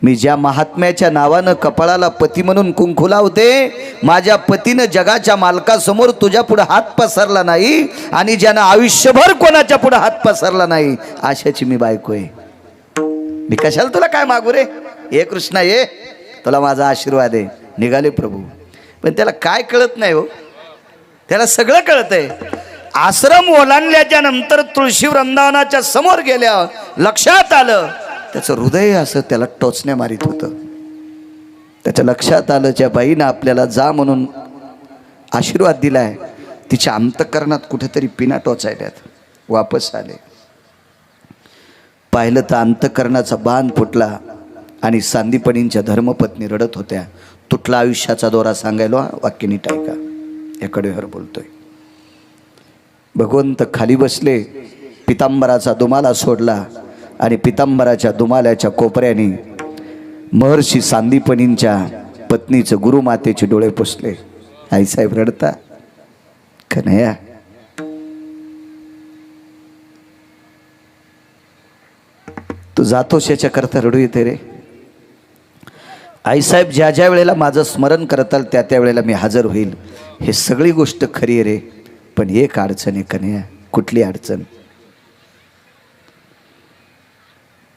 मी ज्या महात्म्याच्या नावानं कपाळाला पती म्हणून कुंकू लावते, माझ्या पतीनं जगाच्या मालकासमोर तुझ्या पुढं हात पसरला नाही. आणि ज्यानं आयुष्यभर कोणाच्या पुढं हात पसरला नाही अशाची मी बायको आहे. मी कशाला तुला काय मागू रे? हे कृष्णा ये, तुला माझा आशीर्वाद आहे. निघाले प्रभू. पण त्याला काय कळत नाही हो, त्याला सगळं कळतंय. आश्रम ओलांडल्याच्या नंतर तुळशी वृंदावनाच्या समोर गेल्या लक्षात आलं त्याचं हृदय असं त्याला टोचण्या मारित होतं. त्याच्या लक्षात आलं ज्या बाईनं आपल्याला जा म्हणून आशीर्वाद दिलाय तिच्या अंतःकरणात कुठेतरी पिना टोचायल्यात. वापस आले, पाहिलं तर अंतःकरणाचा बांध फुटला आणि सांदीपणींच्या धर्मपत्नी रडत होत्या. तुटला आयुष्याचा दोरा सांगायला वाक्य नीट ऐका. याकडे हर बोलतोय. भगवंत खाली बसले, पितांबराचा दुमाला सोडला आणि पितांबराच्या दुमाल्याच्या कोपऱ्याने महर्षी सांदीपणींच्या पत्नीचं गुरुमातेचे डोळे पुसले. आईसाहेब रडता, कन्हैया तू जातोस याच्याकरता रडू येते रे. आईसाहेब ज्या ज्या वेळेला माझं स्मरण करताल त्या त्या वेळेला मी हजर होईल. हे सगळी गोष्ट खरी आहे रे, पण एक अडचण आहे कन्हैया. कुठली अडचण?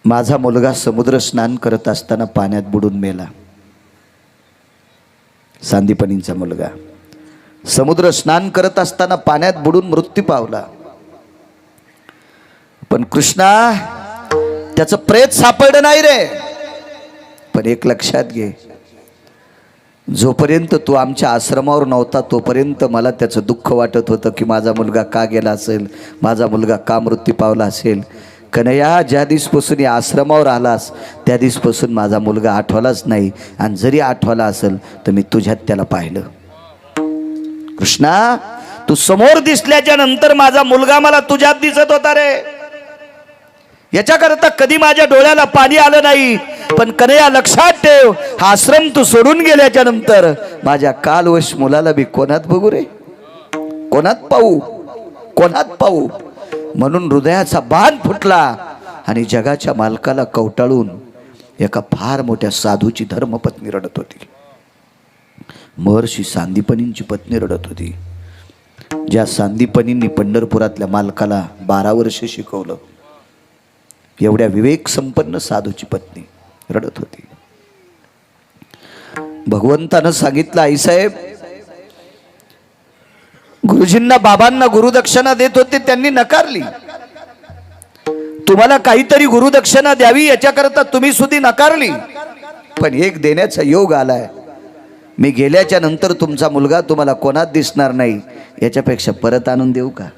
माझा मुलगा समुद्र स्नान करत असताना पाण्यात बुडून मेला. सांदीपणींचा मुलगा समुद्र स्नान करत असताना पाण्यात बुडून मृत्यू पावला. पण कृष्णा त्याचं प्रेत सापडलं नाही रे. पण एक लक्षात घे, जोपर्यंत तू आमच्या आश्रमावर नव्हता तोपर्यंत मला त्याचं दुःख वाटत होतं की माझा मुलगा का गेला असेल, माझा मुलगा का मृत्यू पावला असेल. कन्हैया ज्या दिवसपासून या आश्रमावर आलास त्या दिवसपासून माझा मुलगा आठवलाच नाही. आणि जरी आठवला असेल तर मी तुझ्यात त्याला पाहिलं. कृष्णा तू समोर दिसल्याच्या नंतर माझा मुलगा मला तुझ्यात दिसत होता रे. याच्याकरता कधी माझ्या डोळ्याला पाणी आलं नाही. पण कन्हैया लक्षात ठेव, हा आश्रम तू सोडून गेल्याच्या नंतर माझ्या कालवश मुलाला मी कोणात बघू रे, कोणात पाहू, कोणात पाहू. म्हणून हृदयाचा बांध फुटला आणि जगाच्या मालकाला कवटाळून एका फार मोठ्या साधूची धर्मपत्नी रडत होती. महर्षी सांदीपनींची पत्नी रडत होती. ज्या सांदीपनींनी पंढरपुरातल्या मालकाला 12 वर्ष शिकवलं, एवढ्या विवेक संपन्न साधूची पत्नी रडत होती. भगवंतानं सांगितलं, आईसाहेब गुरुजींना बाबांना गुरुदक्षिणा देत होते, त्यांनी नकारली. तुम्हाला काहीतरी गुरुदक्षिणा द्यावी याच्याकरता तुम्ही सुद्धा नकारली. पण एक देण्याचा योग आलाय. मी गेल्याच्या नंतर तुमचा मुलगा तुम्हाला कोणात दिसणार नाही. याच्यापेक्षा परत आणून देऊ का?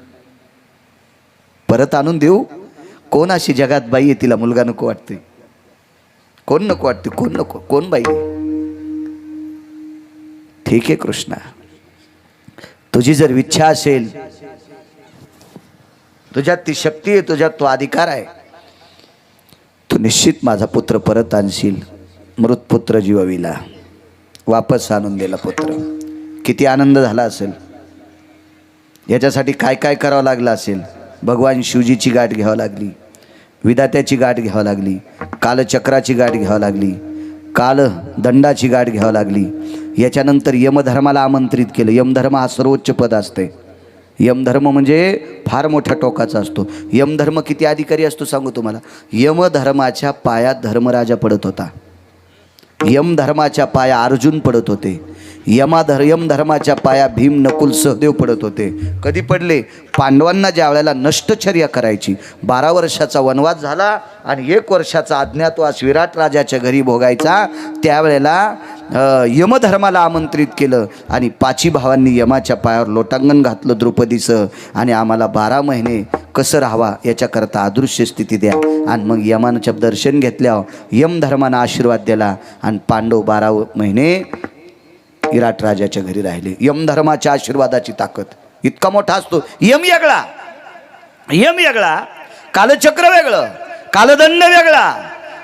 परत आणून देऊ? कोण अशी जगात बाई आहे तिला मुलगा नको वाटते? कोण नको वाटते? कोण नको? कोण बाई? ठीक आहे कृष्णा, तुझी जर इच्छा असेल, तुझ्यात ती शक्ती आहे, तुझ्यात तो अधिकार आहे, तू निश्चित माझा पुत्र परत आणशील. मृत पुत्र जीवविला वापस आणून दिला पुत्र. किती आनंद झाला असेल. याच्यासाठी काय काय करावं लागलं असेल. भगवान शिवजीची गाठ घ्यावं लागली, विधात्याची गाठ घ्यावं लागली, कालचक्राची गाठ घ्यावं लागली, कालदंडाची गाठ घ्यावं लागली. याच्यानंतर यमधर्माला आमंत्रित केलं. यमधर्म हा सर्वोच्च पद असते. यमधर्म म्हणजे फार मोठ्या टोकाचा असतो. यमधर्म किती अधिकारी असतो सांगू तुम्हाला. यमधर्माच्या पायात धर्मराजा पडत होता. यमधर्माच्या पाया अर्जुन पडत होते. यम धर्माच्या पाया भीम नकुल सहदेव पडत होते. कधी पडले? पांडवांना ज्या वेळेला नष्टचर्या करायची, 12 वर्षाचा वनवास झाला आणि 1 वर्षाचा अज्ञातवास विराट राजाच्या घरी भोगायचा, त्यावेळेला यमधर्माला आमंत्रित केलं आणि 5 भावांनी यमाच्या पायावर लोटांगण घातलं द्रौपदीचं, आणि आम्हाला 12 महिने कसं राहावा याच्याकरता अदृश्य स्थिती द्या. आणि मग यमानं दर्शन घेतल्यावर यमधर्मानं आशीर्वाद दिला आणि पांडव 12 महिने विराट राजाच्या घरी राहिले. यमधर्माच्या आशीर्वादाची ताकद इतका मोठा असतो. यम वेगळा, कालचक्र वेगळं, कालदंड वेगळा,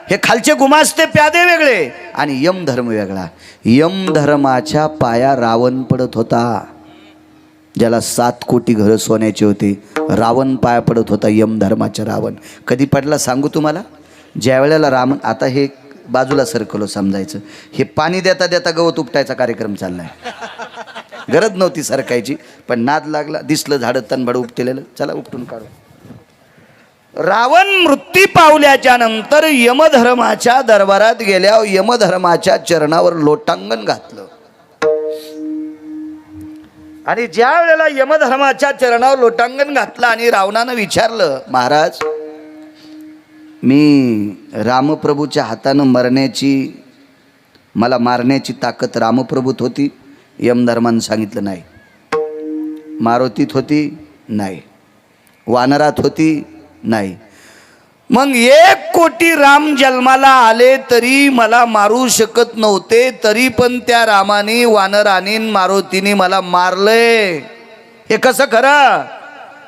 हे खालचे गुमास्ते प्यादे वेगळे आणि यमधर्म वेगळा. यमधर्माच्या पाया रावण पडत होता, ज्याला 7 कोटी घरं सोन्याची होती. रावण पाया पडत होता, यमधर्माच्या रावण. कधी पडला सांगू तुम्हाला? ज्या वेळेला रावण, आता हे बाजूला सरकलो समजायचं, हे पाणी देता देता गवत उपटायचा कार्यक्रम चाललाय. गरज नव्हती सरकायची, पण नाद लागला, दिसलं झाडं तनबड उपटेलेलं, चला उपटून काढू. रावण मृत्यू पावल्याच्या नंतर यमधर्माच्या दरबारात गेल्यावर यमधर्माच्या चरणावर लोटांगण घातलं. आणि ज्या वेळेला यमधर्माच्या चरणावर लोटांगण घातलं आणि रावणानं विचारलं, महाराज मी रामप्रभूच्या हातानं मला मारण्याची ताकद रामप्रभूत होती? यमधर्मानं सांगितलं नाही. मारुतीत होती? नाही. वानरात होती? नाही. मग 1 कोटी राम जन्माला आले तरी मला मारू शकत नव्हते, तरी पण त्या रामाने, वानराने, मारुतीने मला मारलंय. हे कसं खरं?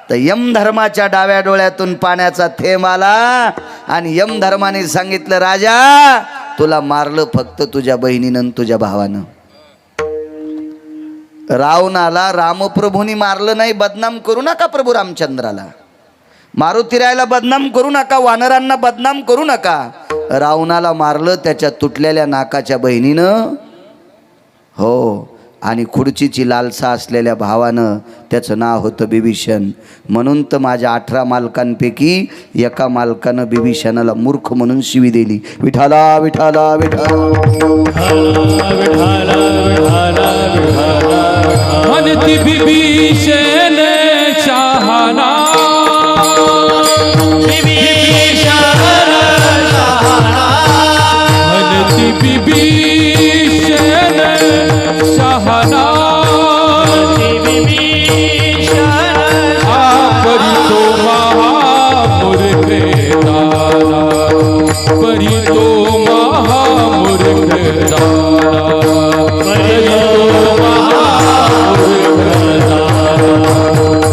तर यमधर्माच्या डाव्या डोळ्यातून पाण्याचा थेंब आला आणि यमधर्माने सांगितलं, राजा तुला मारलं फक्त तुझ्या बहिणीनं तुझ्या भावानं. रावणाला रामप्रभूंनी मारलं नाही. बदनाम करू नका प्रभू रामचंद्राला, मारुतीरायाला बदनाम करू नका, वानरांना बदनाम करू नका. रावणाला मारलं त्याच्या तुटलेल्या नाकाच्या बहिणीनं, हो, आणि खुर्चीची लालसा असलेल्या भावानं. त्याचं नाव होतं बिभीषण. म्हणून तर माझ्या 18 मालकांपैकी एका मालकानं बिभीषणाला मूर्ख म्हणून शिवी दिली. विठाला विठाला विठाला म्हणती बिभीषण शहाणा, म्हणती बिभीषण शहाणा, परी तो महामूर्ख दाना, परी तो महामूर्ख दाना, परी तो महामूर्ख दाना,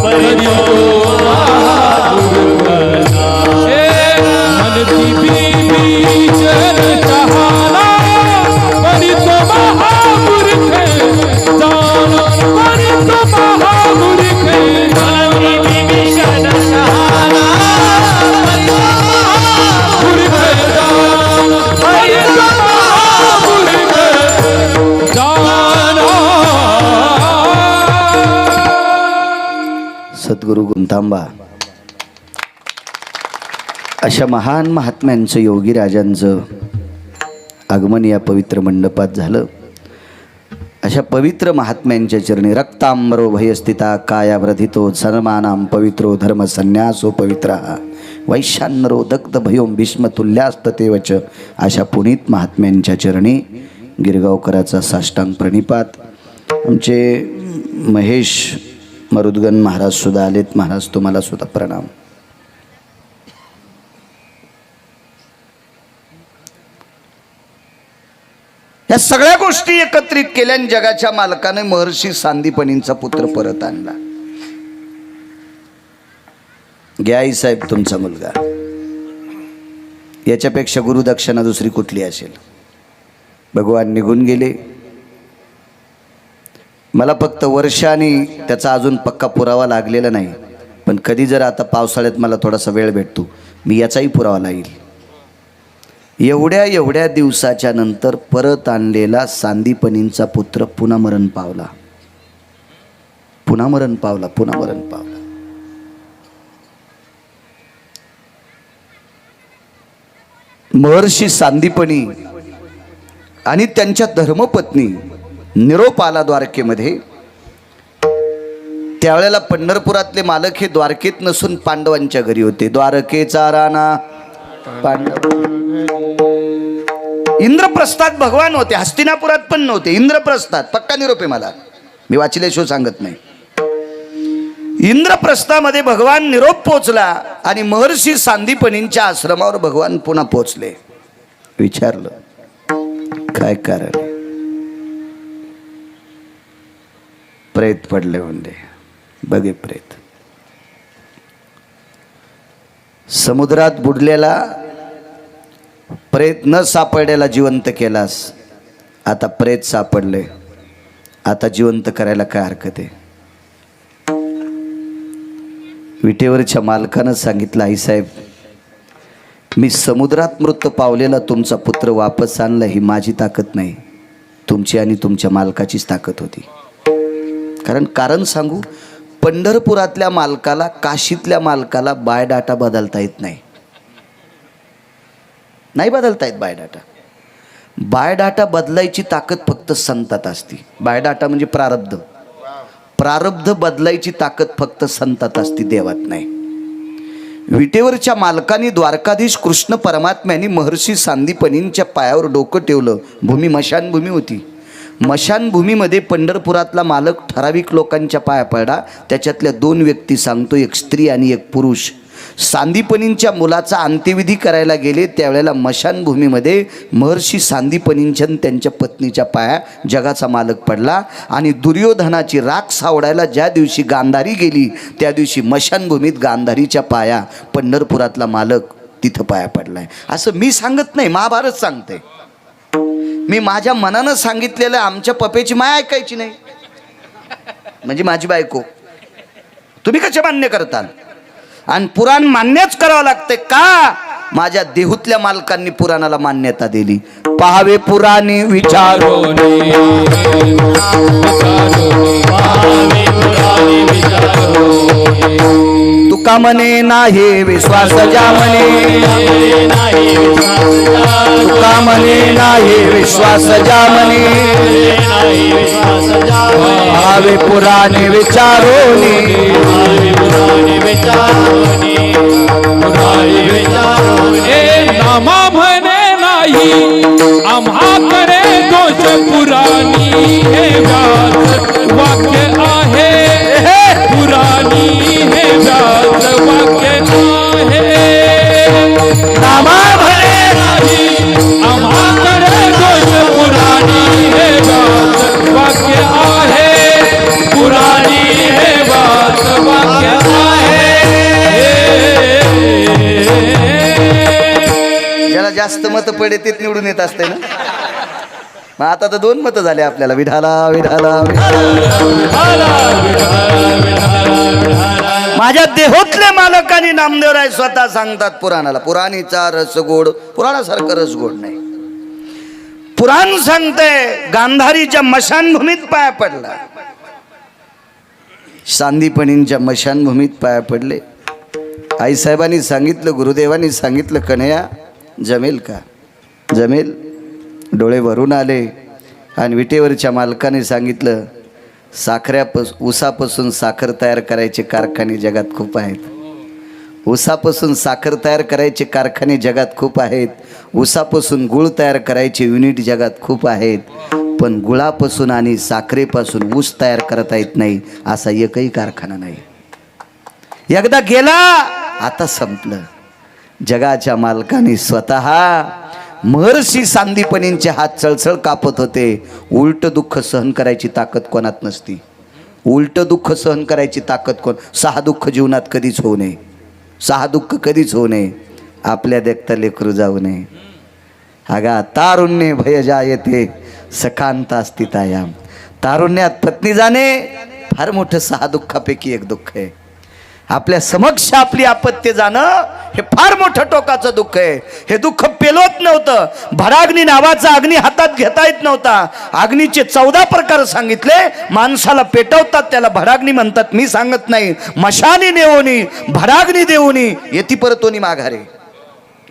परी तो महामूर्ख दाना. म्हणती बिभीषण शहाणा, परी तो महामूर्ख दाना, परी तो महामूर्ख दाना. बिभीषण शहाणा, परी तो महामूर्ख दाना, परी तो महामूर्ख दाना. सद्गुरु गुंतांबा अशा महान महात्म्यांचं, योगी राजांचं आगमन या पवित्र मंडपात झालं. अशा पवित्र महात्म्यांच्या चरणी रक्तांबरो भयस्थिता काया व्रधितो सर्वानां पवित्रो धर्म संन्यासो पवित्र वैशान्यरो दग्ध भयोम भीष्मतुल्यास्ततेवच. अशा पुनीत महात्म्यांच्या चरणी गिरगावकराचा साष्टांग प्रणिपात. आमचे महेश मरुदगन महाराज सुद्धा आलेत. महाराज तुम्हाला सुद्धा प्रणाम. या सगळ्या गोष्टी एकत्रित केल्या आणि जगाच्या मालकाने महर्षी सांदीपनींचा पुत्र परत आणला. घ्या आई साहेब तुमचा मुलगा. याच्यापेक्षा गुरुदक्षिणा दुसरी कुठली असेल? भगवान निघून गेले. मला फक्त वर्षाने त्याचा अजून पक्का पुरावा लागलेला नाही, पण कधी जर आता पावसाळ्यात मला थोडासा वेळ भेटतो, मी याचाही पुरावा लागेल. एवढ्या दिवसाच्या नंतर परत आणलेला सांदीपनींचा पुत्र पुन्हा मरण पावला. महर्षी सांदीपनी आणि त्यांच्या धर्मपत्नी निरोप आला द्वारकेमध्ये. त्यावेळेला पंढरपुरातले मालक हे द्वारकेत नसून पांडवांच्या घरी होते. द्वारकेचा राणा पांडव. इंद्रप्रस्थात भगवान होते, हस्तिनापुरात पण नव्हते, इंद्रप्रस्थात. पक्का निरोप आहे मला, मी वाचल्याशिवाय सांगत नाही. इंद्रप्रस्थामध्ये भगवान निरोप पोचला आणि महर्षी सांदीपनींच्या आश्रमावर भगवान पुन्हा पोचले. विचारलं काय कारण आहे? प्रेत पडले म्हणले. बघे प्रेत समुद्रात बुडलेला प्रेत न सापडलेला जिवंत केलास, आता प्रेत सापडले, आता जिवंत करायला काय हरकत आहे? विटेवरच्या मालकानं सांगितलं, आईसाहेब मी समुद्रात मृत पावलेला तुमचा पुत्र वापस आणला ही माझी ताकद नाही, तुमची आणि तुमच्या मालकाचीच ताकद होती. कारण सांगू, पंढरपुरातल्या मालकाला काशीतल्या मालकाला बायोडाटा बदलता येत नाही. नाही बदलता येत बायोडाटा. बायोडाटा बदलायची ताकद फक्त संतात असती. बायोडाटा म्हणजे प्रारब्ध. प्रारब्ध बदलायची ताकद फक्त संतात असती, देवात नाही. विटेवरच्या मालकाने द्वारकाधीश कृष्ण परमात्म्याने महर्षी सांदीपनींच्या पायावर डोकं ठेवलं. भूमी मशानभूमी होती. मशानभूमीमध्ये पंढरपुरातला मालक ठराविक लोकांच्या पाया पडला. त्याच्यातल्या 2 व्यक्ती सांगतो, एक स्त्री आणि एक पुरुष. सांदीपनींच्या मुलाचा अंत्यविधी करायला गेले त्यावेळेला मशानभूमीमध्ये महर्षी सांदीपनींच्या त्यांच्या पत्नीच्या पाया जगाचा मालक पडला. आणि दुर्योधनाची राख सावडायला ज्या दिवशी गांधारी गेली त्या दिवशी मशानभूमीत गांधारीच्या पाया पंढरपुरातला मालक तिथं पाया पडलाय. असं मी सांगत नाही, महाभारत सांगते. मी माझ्या मनानं सांगितलेलं. आमच्या पप्याची माय ऐकायची नाही म्हणजे माझी बायको. तुम्ही कसे मान्य करताल? आणि पुराण मान्यच करावं लागते का? माझ्या देहूतल्या मालकांनी पुराणाला मान्यता दिली. पहावे पुराणे विचारून, तुका म्हणे नाही विश्वास जा म्हणे, तुका म्हणे नाही विश्वास जा म्हणे, पहावे पुराणे विचारून, नामा म्हणे नाही आम्हाकडे दोष पुराणी, हे व्यास वाक्य आहे पुराणी, हे व्यास वाक्य आहे. नामा म्हणे नाही आम्हाकडे दोष पुराणी, हे व्यास वाक्य आहे पुराणी, हे व्यास वाक्य आहे. ज्याला जास्त मत पडे तेच निवडून येत असते ना. मग आता तर 2 मतं झाले आपल्याला. विठाला विठाला माझ्या देहोतले मालक आणि नामदेवराय स्वतः सांगतात पुराणाला, पुराणीचा रस गोड पुराणासारखं रस गोड नाही. पुराण सांगते गांधारीच्या मशानभूमीत पाया पडला. सांदीपनींच्या मशानभूमीत पाया पडले. आईसाहेबांनी सांगितलं, गुरुदेवांनी सांगितलं, कन्हैया जमेल का? जमेल. डोळे भरून आले. आणि विटेवरच्या मालकाने सांगितलं, ऊसापासून साखर तयार करायचे कारखाने जगात खूप आहेत. ऊसापासून साखर तयार करायचे कारखाने जगात खूप आहेत. ऊसापासून गुळ तयार करायचे युनिट जगात खूप आहेत. पण गुळापासून आणि साखरेपासून ऊस तयार करता येत नाही असा एकही कारखाना नाही. एकदा गेला आता संपलं. जगाच्या मालकाने स्वतः महर्षी सांदीपनींचे हात चळचळ कापत होते. उलट दुःख सहन करायची ताकद कोणात नसती. उलट दुःख सहन करायची ताकद कोण? 6 दुःख जीवनात कधीच होऊ नये. 6 दुःख कधीच होऊ नये. आपल्या देखता लेकरू जाऊ नये. अगा तारुण्ये भय जायते सखांता स्थितायाम. तारुण्यात पत्नी जाणे फार मोठं 6 दुःखापैकी एक दुःख आहे. आपल्या समक्ष आपली आपत्ती जाणं हे फार मोठं टोकाचं दुःख आहे. हे दुःख पेलवत नव्हतं. भडाग्नी नावाचा अग्नी हातात घेता येत नव्हता. अग्नीचे 14 प्रकार सांगितले. माणसाला पेटवतात त्याला भडाग्नी म्हणतात. मी सांगत नाही. मशानी नेवोनी भडाग्नी देऊनी येती परतोनी माघारे.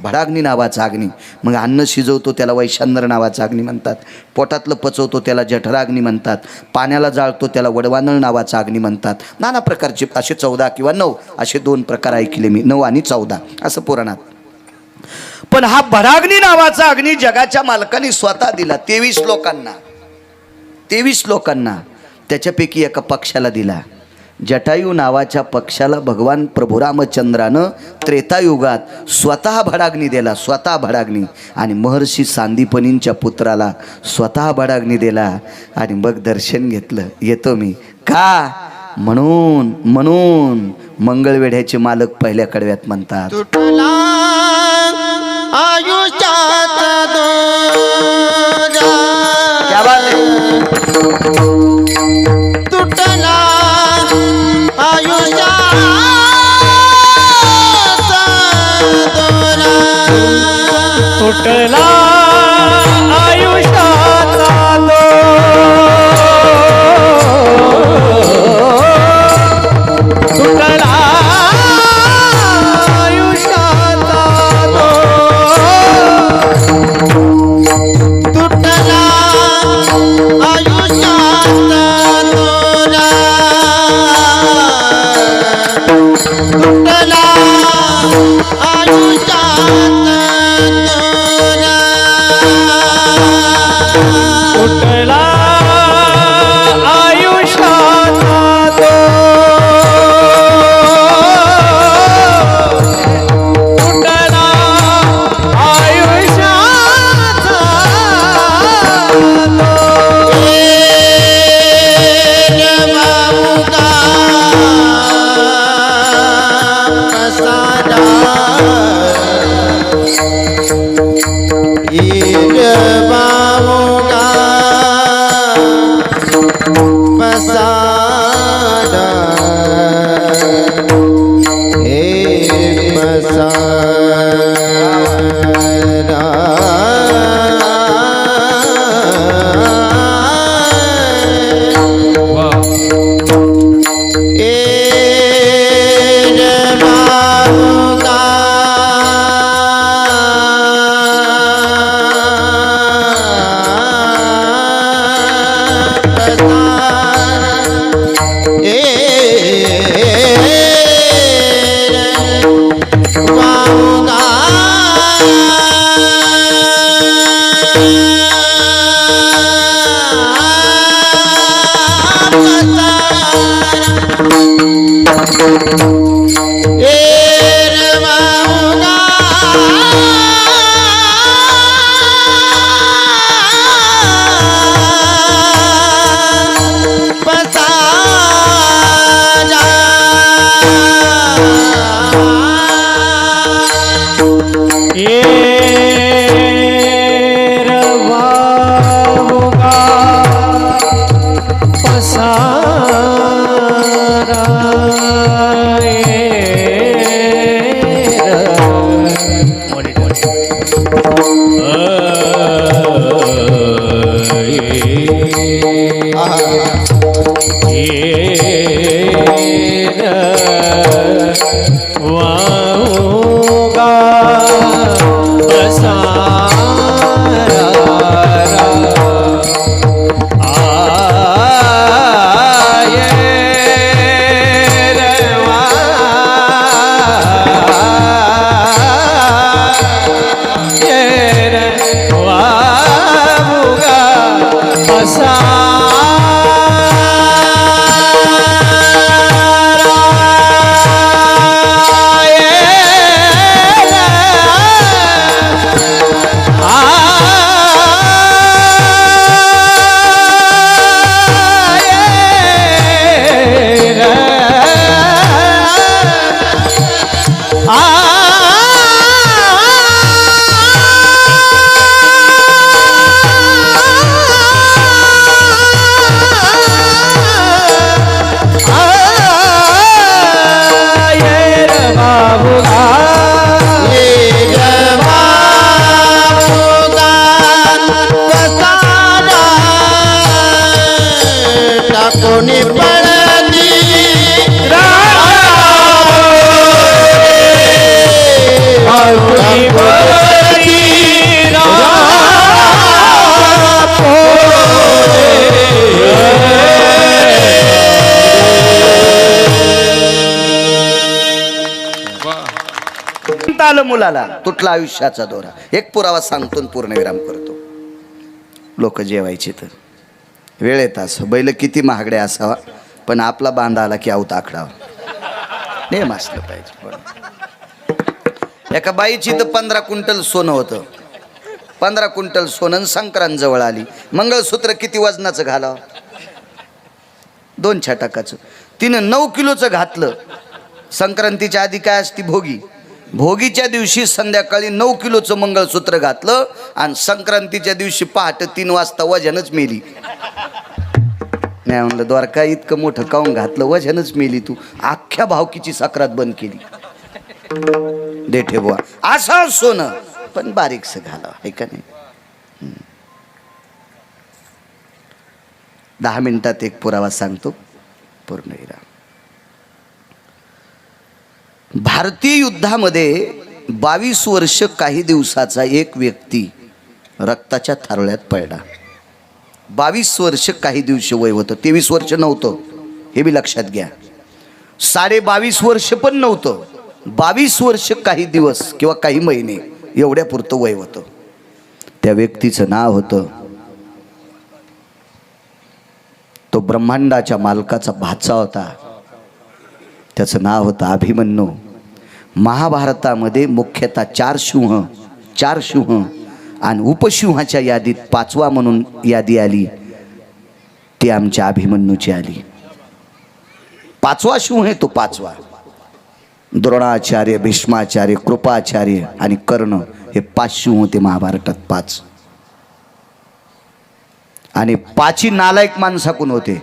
भडाग्नी नावाचा अग्नी. मग अन्न शिजवतो त्याला वैशांदर नावाचा अग्नी म्हणतात. पोटातलं पचवतो त्याला जठराग्नी म्हणतात. पाण्याला जाळतो त्याला वडवानळ नावाचा अग्नी म्हणतात. नाना प्रकारचे असे 14 किंवा 9 असे 2 प्रकार ऐकले मी, 9 आणि 14 असं पुराणात. पण हा भडाग्नी नावाचा अग्नी जगाच्या मालकाने स्वतः दिला 23 लोकांना. 23 लोकांना त्याच्यापैकी एका पक्षाला दिला. जटायू नावाच्या पक्षाला भगवान प्रभू रामचंद्रानं त्रेतायुगात स्वतः भडाग्नी दिला, स्वतः भडाग्नी. आणि महर्षी सांदीपनींच्या पुत्राला स्वतः भडाग्नी दिला. आणि मग दर्शन घेतलं. येतो मी का म्हणून मंगळवेढ्याचे मालक पहिल्या कडव्यात म्हणतात, तुटला आयुष्यात दोरा. क्या बात है? तुटला आयुष्यात दोरा. तुटला आयुष्याचा तुटला आयुष्याचा तुटला आयुष्यात दोरा. तुटला आयुष्यात दोरा. तुटला आयुष्याचा तुटला आयुष्याचा आलं मुलाला, तुटला आयुष्याचा दोरा. एक पुरावा सांगतो आणि पूर्णविराम करतो. लोक जेवायचे तर वेळेत असं बैल किती महागडे असावा, पण आपला बांधा आला की आऊत आखडावा, नेम असलं पाहिजे. एका बाईची तर 15 क्विंटल सोनं होतं. 15 क्विंटल सोनं संक्रांत जवळ आली. मंगळसूत्र किती वजनाचं घालावं? 2 छटाकाचं. तिनं 9 किलोचं घातलं. संक्रांतीच्या आधी काय असती? भोगी. भोगीच्या दिवशी संध्याकाळी 9 किलोचं मंगळसूत्र घातलं आणि संक्रांतीच्या दिवशी पहाटे 3 वाजता वजनच मेली. नाही म्हणलं, द्वारका इतकं मोठं काऊन घातलं? वजनच मेली तू. अख्ख्या भावकीची सक्रात बंद केली. दे ठेवा असं सोनं, पण बारीकसं घालावं, आहे का नाही? 10 मिनिटात एक पुरावा सांगतो, पूर्णविराम. भारतीय युद्धामध्ये 22 वर्ष काही दिवसाचा एक व्यक्ती रक्ताच्या थारोळ्यात पडला. 22 वर्ष काही दिवस वय होतं. 23 वर्ष नव्हतं, हे बी लक्षात घ्या. 22.5 वर्ष पण नव्हतं. 22 वर्ष काही दिवस किंवा काही महिने एवढ्या पुरतं वय होतं. त्या व्यक्तीचं नाव होतं, तो ब्रह्मांडाच्या मालकाचा भाचा होता. त्याचं नाव होतं अभिमन्यू. महाभारतामध्ये मुख्यतः 4 सिंह आणि उपसिंहाच्या यादीत 5वा म्हणून यादी आली, ती आमच्या अभिमन्यूची आली. 5वा सिंह आहे तो. 5वा. द्रोणाचार्य, भीष्माचार्य, कृपाचार्य आणि कर्ण हे 5 सिंह होते महाभारतात. 5. आणि 5ही नालायक माणसाकून होते.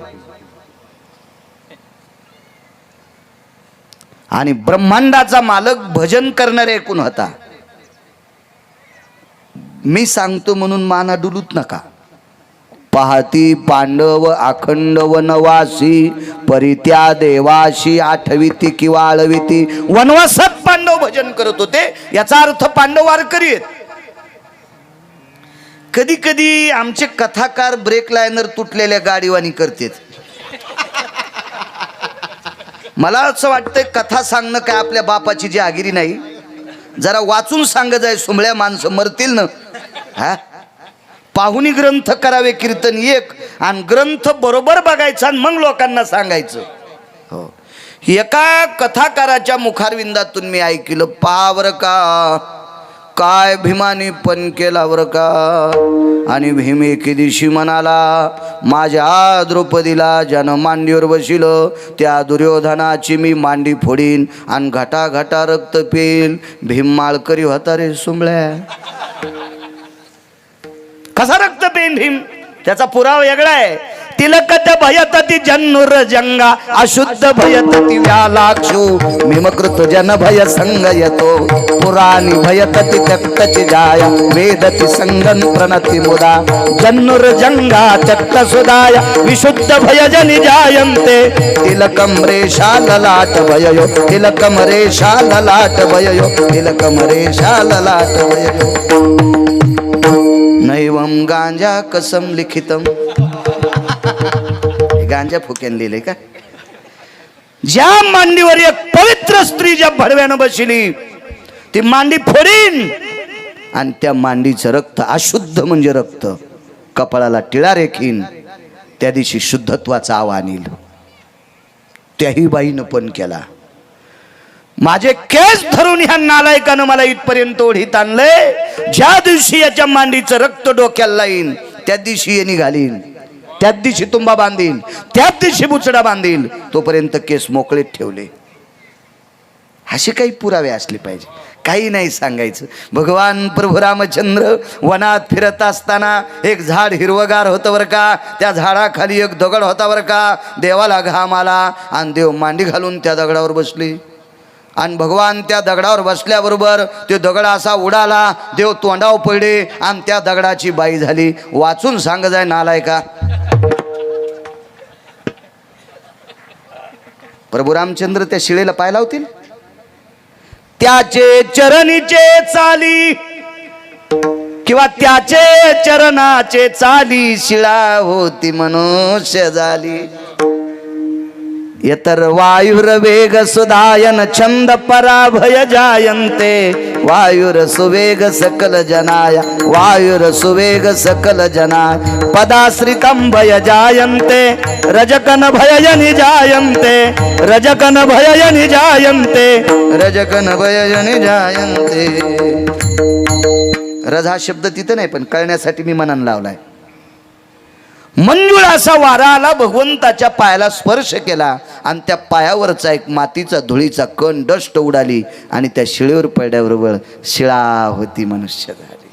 आणि ब्रह्मांडाचा मालक भजन करणारे एकूण होता. मी सांगतो म्हणून माना डुलूत नका. पाहती पांडव अखंड वनवासी, परित्या देवाशी आठविती किंवा आळविती. वनवासात पांडव भजन करत होते, याचा अर्थ पांडव वारकरी आहेत. कधी कधी आमचे कथाकार ब्रेक लायनर तुटलेल्या गाडीवानी करतात. मला असं वाटतंय कथा सांगणं काय आपल्या बापाची जहागिरी नाही. जरा वाचून सांग जाय, सुमळ्या माणसं मरतील ना. हा, पाहुणी ग्रंथ करावे कीर्तन एक, आणि ग्रंथ बरोबर बघायचा आणि मग लोकांना सांगायचं. हो, एका कथाकाराच्या मुखारविंदातून मी ऐकलं, पावर का काय भीमाने पण केला वर का. आणि भीम एके दिवशी म्हणाला, माझ्या द्रौपदीला ज्यानं मांडीवर बसिलं त्या दुर्योधनाची मी मांडी फोडीन आणि घटा घटा रक्त पेल. भीम माळकरी होता रे सुंबळ्या. कसा रक्त पेन भीम? त्याचा पुरावा वेगळा आहे. तिलकत भयतती जन्नुर जंगा, अशुद्ध भयतती व्यालाक्षु, भीमकृत जन भय संग येतो. पुराणी भयतती त्यक्तची जाया, वेदती संगन प्रणती मुदा. जन्नुर जंगा त्यक्त सुदाया, विशुद्ध भय जनि जायन्ते. तिलकम रेषा ललाट भययो, तिलकम रेषा ललाट भययो, तिलकम रेषा ललाट भययो. नैवम गांजा कसम लिखितम. गांजा फुक्यान लिहिले का? ज्या मांडीवर एक पवित्र स्त्री ज्या भडव्यानं बसली, ती मांडी फोडीन आणि त्या मांडीचं रक्त, अशुद्ध म्हणजे रक्त, कपाळाला टिळा रेखीन. त्या दिवशी शुद्धत्वाचा आव्हान येईल. त्याही बाईनं पण केला. माझे केस धरून ह्या नालायकानं मला इथपर्यंत ओढीत आणलंय. ज्या दिवशी याच्या मांडीचं रक्त डोक्याला लाईन, त्या दिवशी ये निघालीन, त्याच दिवशी तुंबा बांधील, त्याच दिवशी बुचडा बांधील. तोपर्यंत केस मोकळेत ठेवले. असे काही पुरावे असले पाहिजे. काही नाही सांगायचं. भगवान प्रभू रामचंद्र वनात फिरत असताना एक झाड हिरवगार होतं बरं का. त्या झाडाखाली एक दगड होता बरं का. देवाला घाम आला आणि देव मांडी घालून त्या दगडावर बसले. आणि भगवान त्या दगडावर बसल्याबरोबर ते दगड असा उडाला. देव तोंडावर पडले आणि त्या दगडाची बाई झाली. वाचून सांग जाय नालायका. प्रभू रामचंद्र त्या शिळेला पाय लावतील. त्याचे चरणीचे चाली किंवा त्याचे चरणाचे चाली, शिळा होती मनुष्य झाली. यतर वायुर्वेग सुधायन छंद पराभय जायन्ते वायुर सुवेग सकल जनाय वायुर सुवेग सकल जनाय पदाश्रिकं भय जायन्ते रजकन भयजनि जायन्ते रजकन भयजनि जायन्ते रजकन भयजनि जायन्ते. रज हा शब्द तिथं नाही, पण कळण्यासाठी मी मनानं लावलाय. मंजुळ असा वारा आला, भगवंताच्या पायाला स्पर्श केला आणि त्या पायावरचा एक मातीचा धुळीचा कण डस्ट उडाली आणि त्या शिळेवर पडल्याबरोबर शिळा होती मनुष्य झाली.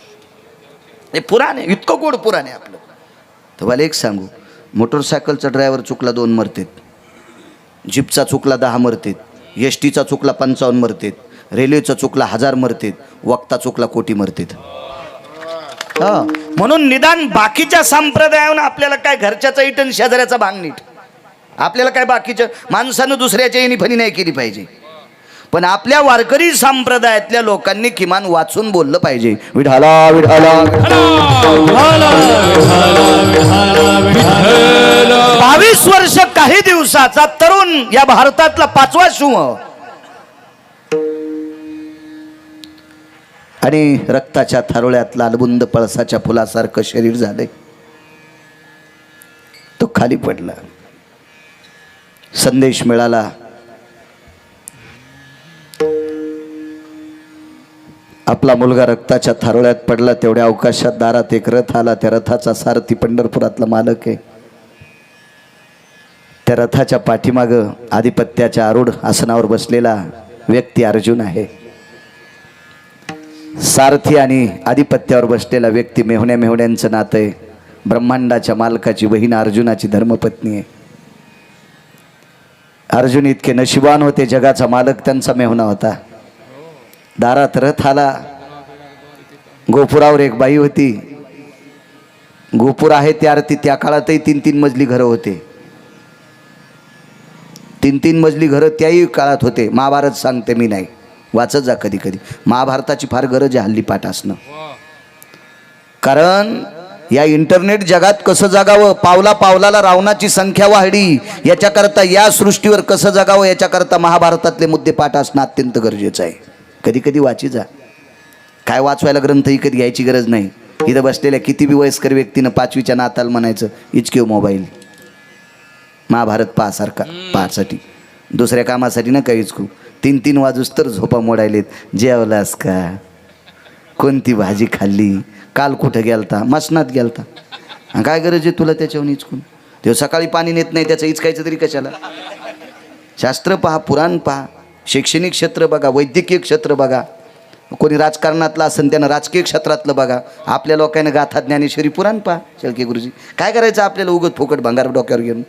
हे पुराण आहे, इतकं गोड पुराण आहे आपलं. तुम्हाला एक सांगू, मोटरसायकलचा ड्रायव्हर चुकला 2 मरतेत, जीपचा चुकला 10 मरतेत, एसटीचा चुकला 55 मरतेत, रेल्वेचा चुकला 1000 मरतेत, वक्ता चुकला कोटी मरतेत. म्हणून निदान बाकीच्या संप्रदायानं आपल्याला काय घरच्याचा इटन शेजाऱ्याचा भांग नीट, आपल्याला काय बाकीच्या माणसानं दुसऱ्याच्या येणी फणी नाही केली पाहिजे. पण आपल्या वारकरी संप्रदायातल्या लोकांनी किमान वाचून बोललं पाहिजे, विठाला विठाला. 22 वर्ष काही दिवसाचा तरुण या भारतातला 5वा शिंह आणि रक्ताच्या थारोळ्यात लालबुंद पळसाच्या फुलासारखं शरीर झालंय. तो खाली पडला. संदेश मिळाला, आपला मुलगा रक्ताच्या थारोळ्यात पडला. तेवढ्या अवकाशात दारात एक रथ आला. त्या रथाचा सारथी पंढरपुरातला मालक आहे. त्या रथाच्या पाठीमागं आधिपत्याच्या आरूढ आसनावर बसलेला व्यक्ती अर्जुन आहे. सारथी आणि आधिपत्यावर बसलेला व्यक्ती मेहुण्या मेहुण्यांचं नातं आहे. ब्रह्मांडाच्या मालकाची बहीण अर्जुनाची धर्मपत्नी आहे. अर्जुन इतके नशिबान होते, जगाचा मालक त्यांचा मेहुणा होता. दारात रथ आला. गोपुरावर एक बाई होती. गोपूर आहे त्या अर्थी त्या काळातही 3-3 मजली घरं होते. 3-3 मजली घरं त्याही काळात होते. महाभारत सांगते, मी नाही, वाचत जा कधी कधी. महाभारताची फार गरज आहे हल्ली पाठ असणं. कारण या इंटरनेट जगात कसं जगावं, पावला पावलाला रावणाची संख्या वाढली, याच्याकरता या सृष्टीवर कसं जगावं याच्याकरता महाभारतातले मुद्दे पाठ असणं अत्यंत गरजेचं आहे. कधी कधी वाची जा. काय वाचवायला ग्रंथ विकत घ्यायची गरज नाही. इथं बसलेल्या किती बी वयस्कर व्यक्तीनं 5वीच्या नाताल म्हणायचं इचके मोबाईल, महाभारत पाहासारखा पाहासाठी, दुसऱ्या कामासाठी ना काहीच खूप. 3-3 वाजूस तर झोपा मोडायलेत. जेवलास का, कोणती भाजी खाल्ली, काल कुठं गेलता, मसनात गेलता, काय गरज आहे तुला त्याच्याहून इचकून. तेव्हा सकाळी पाणी नेत नाही, त्याचं इचकायचं तरी कशाला. शास्त्र पहा, पुराण पहा, शैक्षणिक क्षेत्र बघा, वैद्यकीय क्षेत्र बघा, कोणी राजकारणातलं असेल त्यानं राजकीय क्षेत्रातलं बघा. आपल्या लोकांना गाथा ज्ञानेश्वरी पुराण पहा. शेळके गुरुजी काय करायचं आपल्याला उगत फुकट भंगार डोक्यावर घेऊन.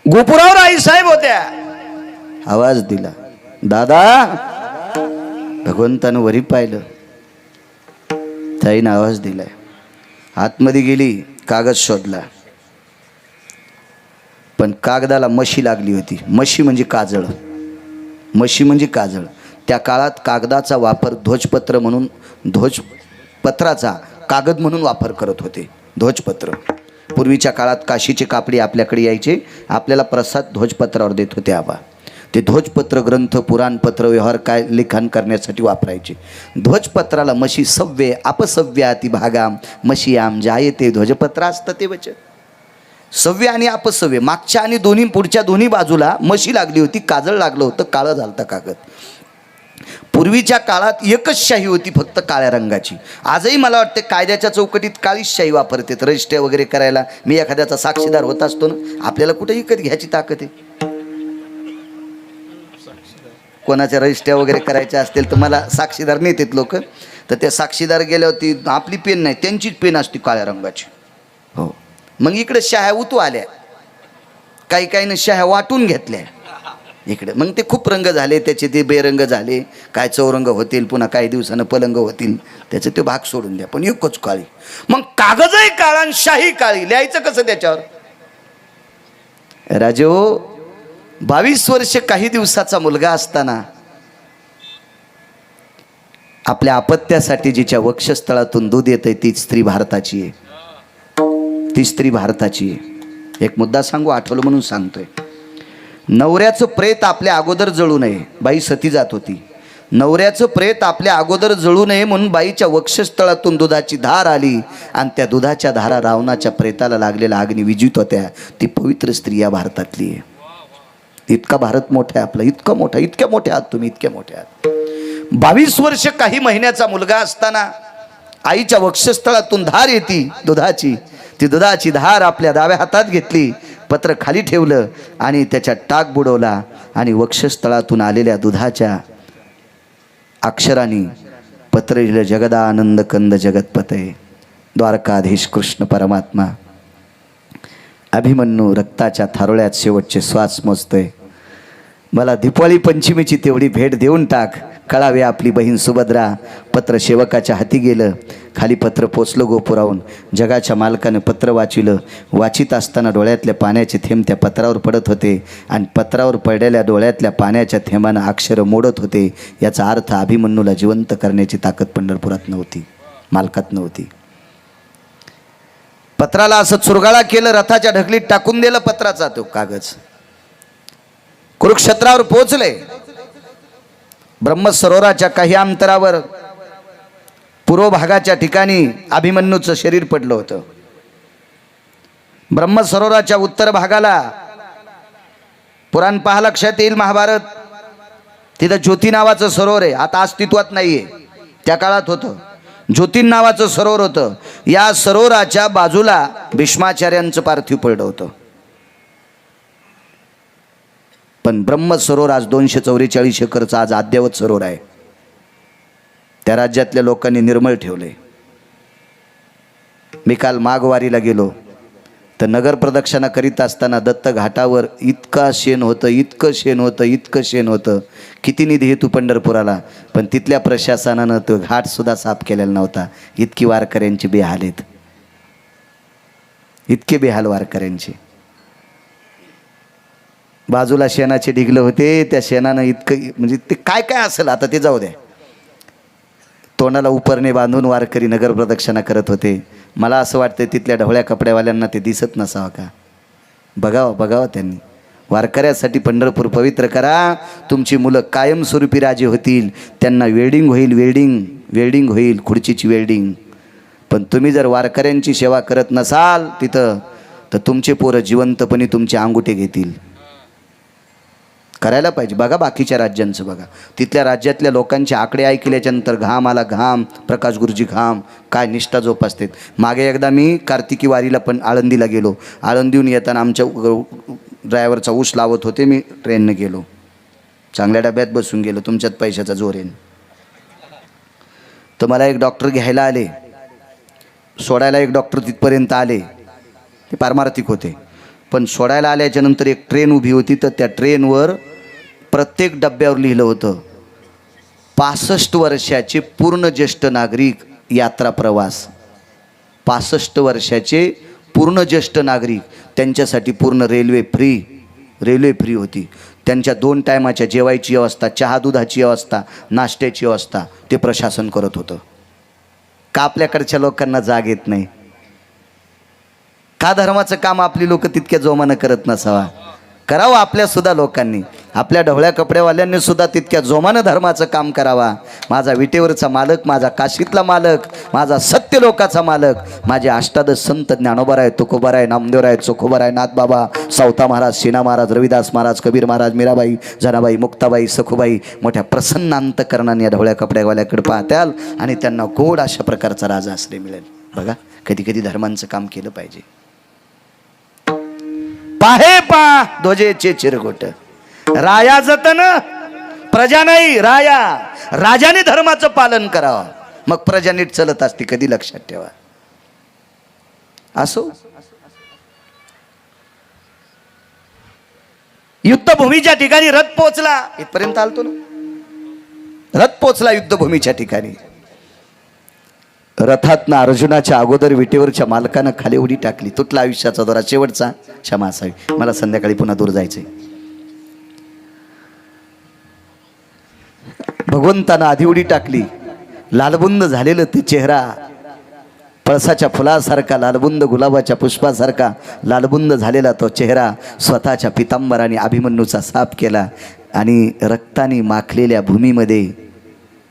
गोपुरावर आई साहेब होत्या. आवाज दिला, दादा. भगवंतानं वरी पाहिलं, ताईनं आवाज दिलाय. आतमध्ये गेली, कागद शोधला, पण कागदाला मशी लागली होती. मशी म्हणजे काजळ, मशी म्हणजे काजळ. त्या काळात कागदाचा वापर ध्वजपत्र म्हणून, ध्वजपत्राचा कागद म्हणून वापर करत होते. ध्वजपत्र पूर्वीच्या काळात काशीचे कापडी आपल्याकडे यायचे, आपल्याला प्रसाद ध्वजपत्रावर देत होते आबा. ते ध्वजपत्र ग्रंथ, पुराणपत्र, व्यवहार काय लिखाण करण्यासाठी वापरायचे. ध्वजपत्राला मशी सव्ये अपसव्याती भागाम मशीयाम जायते ध्वजपत्र असतं ते वचन. सव्य आणि अपसव्य, मागच्या आणि दोन्ही पुढच्या दोन्ही बाजूला मशी लागली होती, काजळ लागलं होतं, काळं झालतं कागद. पूर्वीच्या काळात एकच शाही होती, फक्त काळ्या रंगाची. आजही मला वाटते कायद्याच्या चौकटीत काळीच शाही वापरते रजिस्टर वगैरे करायला. मी एखाद्याचा साक्षीदार होत असतो ना, आपल्याला कुठे विकत घ्यायची ताकद आहे. कोणाच्या रजिस्टर वगैरे करायच्या असतील तर मला साक्षीदार नेतात लोक. तर त्या साक्षीदार गेल्यावरती आपली पेन नाही, त्यांचीच पेन असते काळ्या रंगाची. हो, मग इकडे शाह्या उतू आल्या, काही काहीनं शाह्या वाटून घेतल्या इकडे. मग ते खूप रंग झाले त्याचे, ते बेरंग झाले, काय चौरंग होतील, पुन्हा काही दिवसानं पलंग होतील, त्याचे ते भाग सोडून द्या. पण एकच काळी. मग कागजही काळा आणि शाही काळी, लिहायचं कसं त्याच्यावर. राजो, 22 वर्ष काही दिवसाचा मुलगा असताना आपल्या अपत्यासाठी जिच्या वक्षस्थळातून दूध येतंय तीच स्त्री भारताची आहे. ती स्त्री भारताची आहे. एक मुद्दा सांगू, आठवलं म्हणून सांगतोय. नवऱ्याचं प्रेत आपल्या अगोदर जळू नये, बाई सती जात होती. नवऱ्याचं प्रेत आपल्या अगोदर जळू नये म्हणून बाईच्या वक्षस्थळातून दुधाची धार आली आणि त्या दुधाच्या धारा रावणाच्या प्रेताला लागलेल्या अग्नी विजित होत्या. ती पवित्र स्त्री या भारतातली आहे. इतका भारत मोठा आहे आपला, इतका मोठा, इतक्या मोठ्या आहात तुम्ही, इतक्या मोठ्या आहात. 22 वर्ष काही महिन्याचा मुलगा असताना आईच्या वक्षस्थळातून धार येते दुधाची. ती दुधाची धार आपल्या डाव्या हातात घेतली, पत्र खाली ठेवलं आणि त्याच्या टाक बुडवला आणि वक्षस्थळातून आलेल्या दुधाच्या अक्षरांनी पत्र लिहिलं, जगदानंद कंद जगतपते द्वारकाधीश कृष्ण परमात्मा. अभिमन्यू रक्ताच्या थारोळ्यात शेवटचे श्वास मोजतोय. मला दीपावली पंचमीची तेवढी भेट देऊन टाक, कळावे आपली बहीण सुभद्रा. पत्र सेवकाच्या हाती गेलं, खाली पत्र पोचलं गोपुराहून. जगाच्या मालकानं पत्र वाचिलं. वाचित असताना डोळ्यातल्या पाण्याचे थेंब त्या पत्रावर पडत होते आणि पत्रावर पडलेल्या डोळ्यातल्या पाण्याच्या थेंबानं अक्षरं मोडत होते. याचा अर्थ अभिमन्यूला जिवंत करण्याची ताकद पंढरपुरात नव्हती, मालकात नव्हती. पत्राला असं चुरगाळा केलं, रथाच्या ढकलीत टाकून दिलं पत्राचा तो कागज. कुरुक्षेत्रावर पोहोचले. ब्रह्मसरोवराच्या काही अंतरावर पूर्व भागाच्या ठिकाणी अभिमन्यूचं शरीर पडलं होतं. ब्रह्मसरोवराच्या उत्तर भागाला पुराण पहा, लक्षात येईल महाभारत. तिथं ज्योती नावाचं सरोवर आहे, आता अस्तित्वात नाहीये, त्या काळात होतं. ज्योतीन नावाचं सरोवर होतं. या सरोवराच्या बाजूला भीष्माचार्यांचं पार्थिव पडलं होतं. पण ब्रह्मसरोवर आज 244 एकरचं आज अद्ययावत सरोवर आहे. त्या राज्यातल्या लोकांनी निर्मळ ठेवले. मी काल माघवारीला गेलो तर नगर प्रदक्षिणा करीत असताना दत्त घाटावर इतका शेण होतं, इतकं शेण होतं, इतकं शेण होतं. किती निधी हेतू पंढरपुराला, पण तिथल्या प्रशासनानं तो घाटसुद्धा साफ केलेला नव्हता. इतकी वारकऱ्यांची बेहाल आहेत, इतके बेहाल वारकऱ्यांचे. बाजूला शेणाचे ढिगलं होते, त्या शेणानं इतकं, म्हणजे ते काय काय असेल आता ते जाऊ द्या. तोंडाला उपरणे बांधून वारकरी नगर प्रदक्षिणा करत होते. मला असं वाटतं तिथल्या ढवळ्या कपड्यावाल्यांना ते दिसत नसावं का. बघावं बघावं त्यांनी. वारकऱ्यासाठी पंढरपूर पवित्र करा. तुमची मुलं कायमस्वरूपी राजे होतील, त्यांना वेल्डिंग होईल, वेल्डिंग होईल, खुर्चीची वेल्डिंग. पण तुम्ही जर वारकऱ्यांची सेवा करत नसाल तिथं, तर तुमचे पोरं जिवंतपणे तुमचे अंगुठे घेतील. करायला पाहिजे. बघा बाकीच्या राज्यांचं बघा, तिथल्या राज्यातल्या लोकांचे आकडे ऐकल्याच्यानंतर घाम आला, घाम. प्रकाश गुरुजी घाम, काय निष्ठा जोपासतात. मागे एकदा मी कार्तिकी वारीला पण आळंदीला गेलो. आळंदीहून येताना आमच्या ड्रायव्हरचा ऊस लावत होते, मी ट्रेननं गेलो, चांगल्या डब्यात बसून गेलो, तुमच्यात पैशाचा जोर आहे. तर मला एक डॉक्टर घ्यायला आले, सोडायला एक डॉक्टर तिथपर्यंत आले. ते पारमार्थिक होते. पण सोडायला आल्याच्यानंतर एक ट्रेन उभी होती, तर त्या ट्रेनवर प्रत्येक डब्यावर लिहिलं होतं 65 वर्षाचे पूर्ण ज्येष्ठ नागरिक यात्रा प्रवास. 65 वर्षाचे पूर्ण ज्येष्ठ नागरिक, त्यांच्यासाठी पूर्ण रेल्वे फ्री होती. त्यांच्या 2 टायमाच्या जेवायची व्यवस्था, चहा दुधाची व्यवस्था, नाश्त्याची व्यवस्था ते प्रशासन करत होतं. का आपल्याकडच्या लोकांना जाग येत नाही? का धर्माचं काम आपली लोक तितक्या जोमानं करत नसावा? करावं आपल्यासुद्धा लोकांनी, आपल्या ढवळ्या कपड्यावाल्यांनी सुद्धा तितक्या जोमानं धर्माचं काम करावा. माझा विटेवरचा मालक, माझा काशीतला मालक, माझा सत्य लोकाचा मालक, माझे अष्टादश संत ज्ञानोबाराय, तुकोबाराय, नामदेवराय, चोखोबाराय, नाथबाबा, सावता महाराज, सीना महाराज, रविदास महाराज, कबीर महाराज, मीराबाई, जनाबाई, मुक्ताबाई, सखुबाई मोठ्या प्रसन्न अंतकरणाने या ढवळ्या कपड्यावाल्याकडे पाहत्याल आणि त्यांना गोड अशा प्रकारचा राजाश्रय मिळेल. बघा, कधी कधी धर्मांचं काम केलं पाहिजे. पाहे पा ध्वजेचे चिरगोट, राया जतन प्रजा नाही, राजाने धर्माचं पालन करावं, मग प्रजा नीट चलत असते. कधी लक्षात ठेवा. असो, युद्धभूमीच्या ठिकाणी रथ पोचला, इथपर्यंत आलतो ना. रथ पोचला युद्धभूमीच्या ठिकाणी. रथातनं अर्जुनाच्या अगोदर विटेवरच्या मालकानं खाली उडी टाकली. तुटला आयुष्याचा दोरा, शेवटचा, क्षमा असावी, मला संध्याकाळी पुन्हा दूर जायचंय. भगवंतानं आधी उडी टाकली. लालबुंद झालेलं ते चेहरा, पळसाच्या फुलासारखा लालबुंद, गुलाबाच्या पुष्पासारखा लालबुंद झालेला तो चेहरा स्वतःच्या पितांबराने अभिमन्यूचा साफ केला आणि रक्ताने माखलेल्या भूमीमध्ये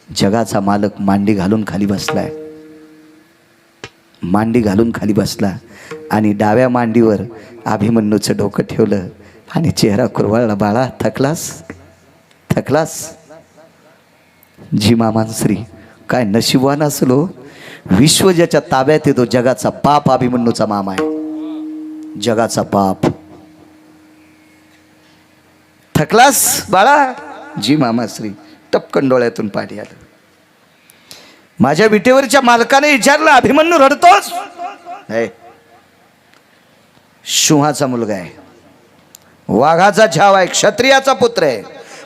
जगाचा मालक मांडी घालून खाली बसलाय. मांडी घालून खाली बसला आणि डाव्या मांडीवर अभिमन्यूचं डोकं ठेवलं आणि चेहरा कुरवाळला. बाळा, थकलास? जी मामांश्री, काय नशिबवान असलो. विश्व ज्याच्या ताब्यात येतो जगाचा बाप अभिमन्यूचा मामा आहे. जगाचा बाप. थकलास बाळा? जी मामाश्री. टपकन डोळ्यातून पाणी आलं. माझ्या विटेवरच्या मालकाने विचारलं, अभिमन्यू रडतोस? नाही, सिंहाचा मुलगा आहे, वाघाचा छाव आहे, क्षत्रियाचा पुत्र आहे,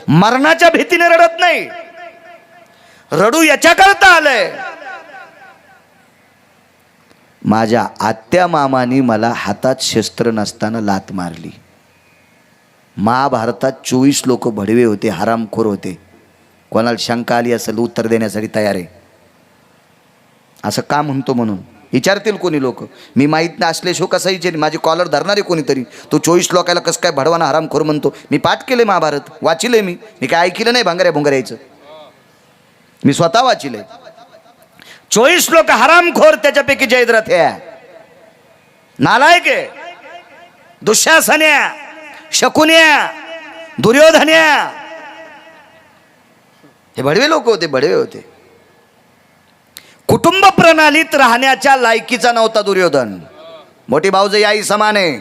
मरणाच्या भीतीने रडत नाही. रडू याच्या करता आलंय. माझ्या आत्या मामानी मला हातात शस्त्र नसताना लात मारली. महाभारतात 24 लोक भडवे होते, हरामखोर होते. कोणाला शंका आली असेल उत्तर देण्यासाठी तयार आहे. असं का म्हणतो म्हणून विचारतील कोणी लोक. मी माहीत नसल्याशिवाय कसं विचारेन. माझी कॉलर धरणारे कोणीतरी, तू 24 लोकायला कसं काय भडवाना हरामखोर म्हणतो. मी पाठ केले महाभारत, वाचिले. मी काय ऐकलं नाही भांगऱ्या भोंगऱ्याचं, मी स्वतः वाचिले. 24 लोक हरामखोर, त्याच्यापैकी जयद्रथ आहे, नालायक आहे, दुःशासन्या, शकुन्या, दुर्योधन्या, हे भडवे लोक होते, भडवे होते. कुटुंब प्रणालीत राहण्याच्या लायकीचा नव्हता दुर्योधन. मोठी भाऊजाई आई समान आहे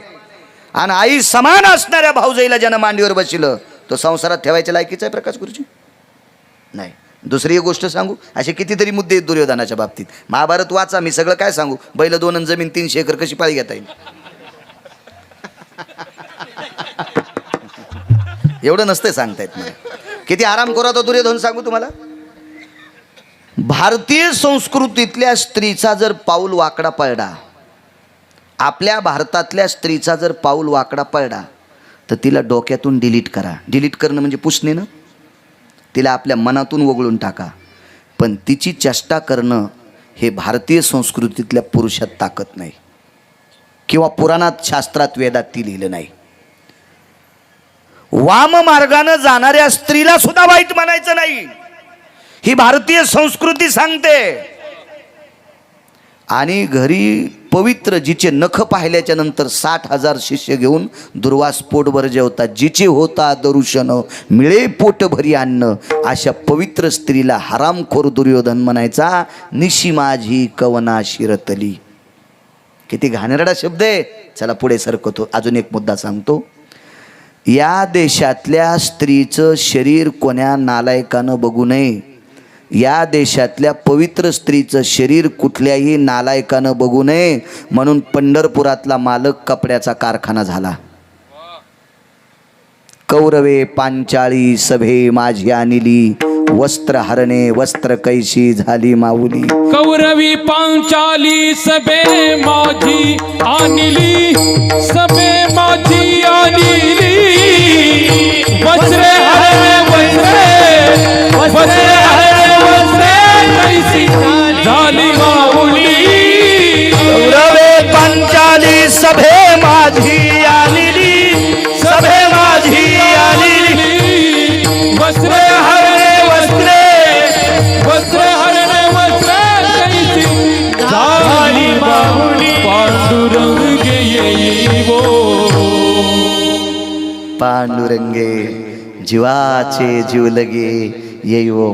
आणि आई समान असणाऱ्या भाऊजाईला ज्यानं मांडीवर बसलं तो संसारात ठेवायच्या लायकीचा आहे प्रकाश गुरुजी? नाही. दुसरी एक गोष्ट सांगू, असे कितीतरी मुद्दे आहेत दुर्योधनाच्या बाबतीत. महाभारत वाचा, मी सगळं काय सांगू. बैल 2 आणि जमीन 300 एकर कशी पाळी घेता येईल एवढं नसतंय सांगता येत मला. किती आराम करा तो दुर्योधन सांगू तुम्हाला. भारतीय संस्कृतीतल्या स्त्रीचा जर पाऊल वाकडा पडला, आपल्या भारतातल्या स्त्रीचा जर पाऊल वाकडा पडला तर तिला डोक्यातून डिलीट करा. डिलीट करणं म्हणजे पुसणं. तिला आपल्या मनातून वगळून टाका. पण तिची चेष्टा करणं हे भारतीय संस्कृतीतल्या पुरुषात ताकद नाही, किंवा पुराणात, शास्त्रात, वेदात ती लिहिलं नाही. वाम मार्गानं जाणाऱ्या स्त्रीला सुद्धा वाईट म्हणायचं नाही, ही भारतीय संस्कृती सांगते. आणि घरी पवित्र, जिचे नख पाहिल्याच्या नंतर 60,000 शिष्य घेऊन दुर्वास पोटभर जेवतात, जिचे होता दरुशन मिळे पोट भरी अन्न, अशा पवित्र स्त्रीला हरामखोर दुर्योधन म्हणायचा. निशी माझी कवना शिरतली. किती घाणेरडा शब्द आहे. चला पुढे सरकतो, अजून एक मुद्दा सांगतो. या देशातल्या स्त्रीचं शरीर कोण्या नालायकानं बघू नये. या देशातल्या पवित्र स्त्रीचं शरीर कुठल्याही नालायकानं बघू नये, म्हणून पंढरपुरातला मालक कपड्याचा कारखाना झाला. कौरवे पांचाळी सभे माझी आणली, वस्त्र हरणे वस्त्र कैशी झाली माऊली. कौरवी पांचाली सभे माझी आणली, सभे माझी आणली, वस्त्रे हरणे वस्त्रे हरणे वस्त्रे कैसी झाली माऊली. कौरवे पांचाली सभे माझी आणली, सभे माझी आणली, वस्त्रे हरणे वस्त्रे हरणे वस्त्रे कैसी झाली माऊली. पांडुरंग येईवो, पांडुरंगे जीवाचे जीव लगे येईवो.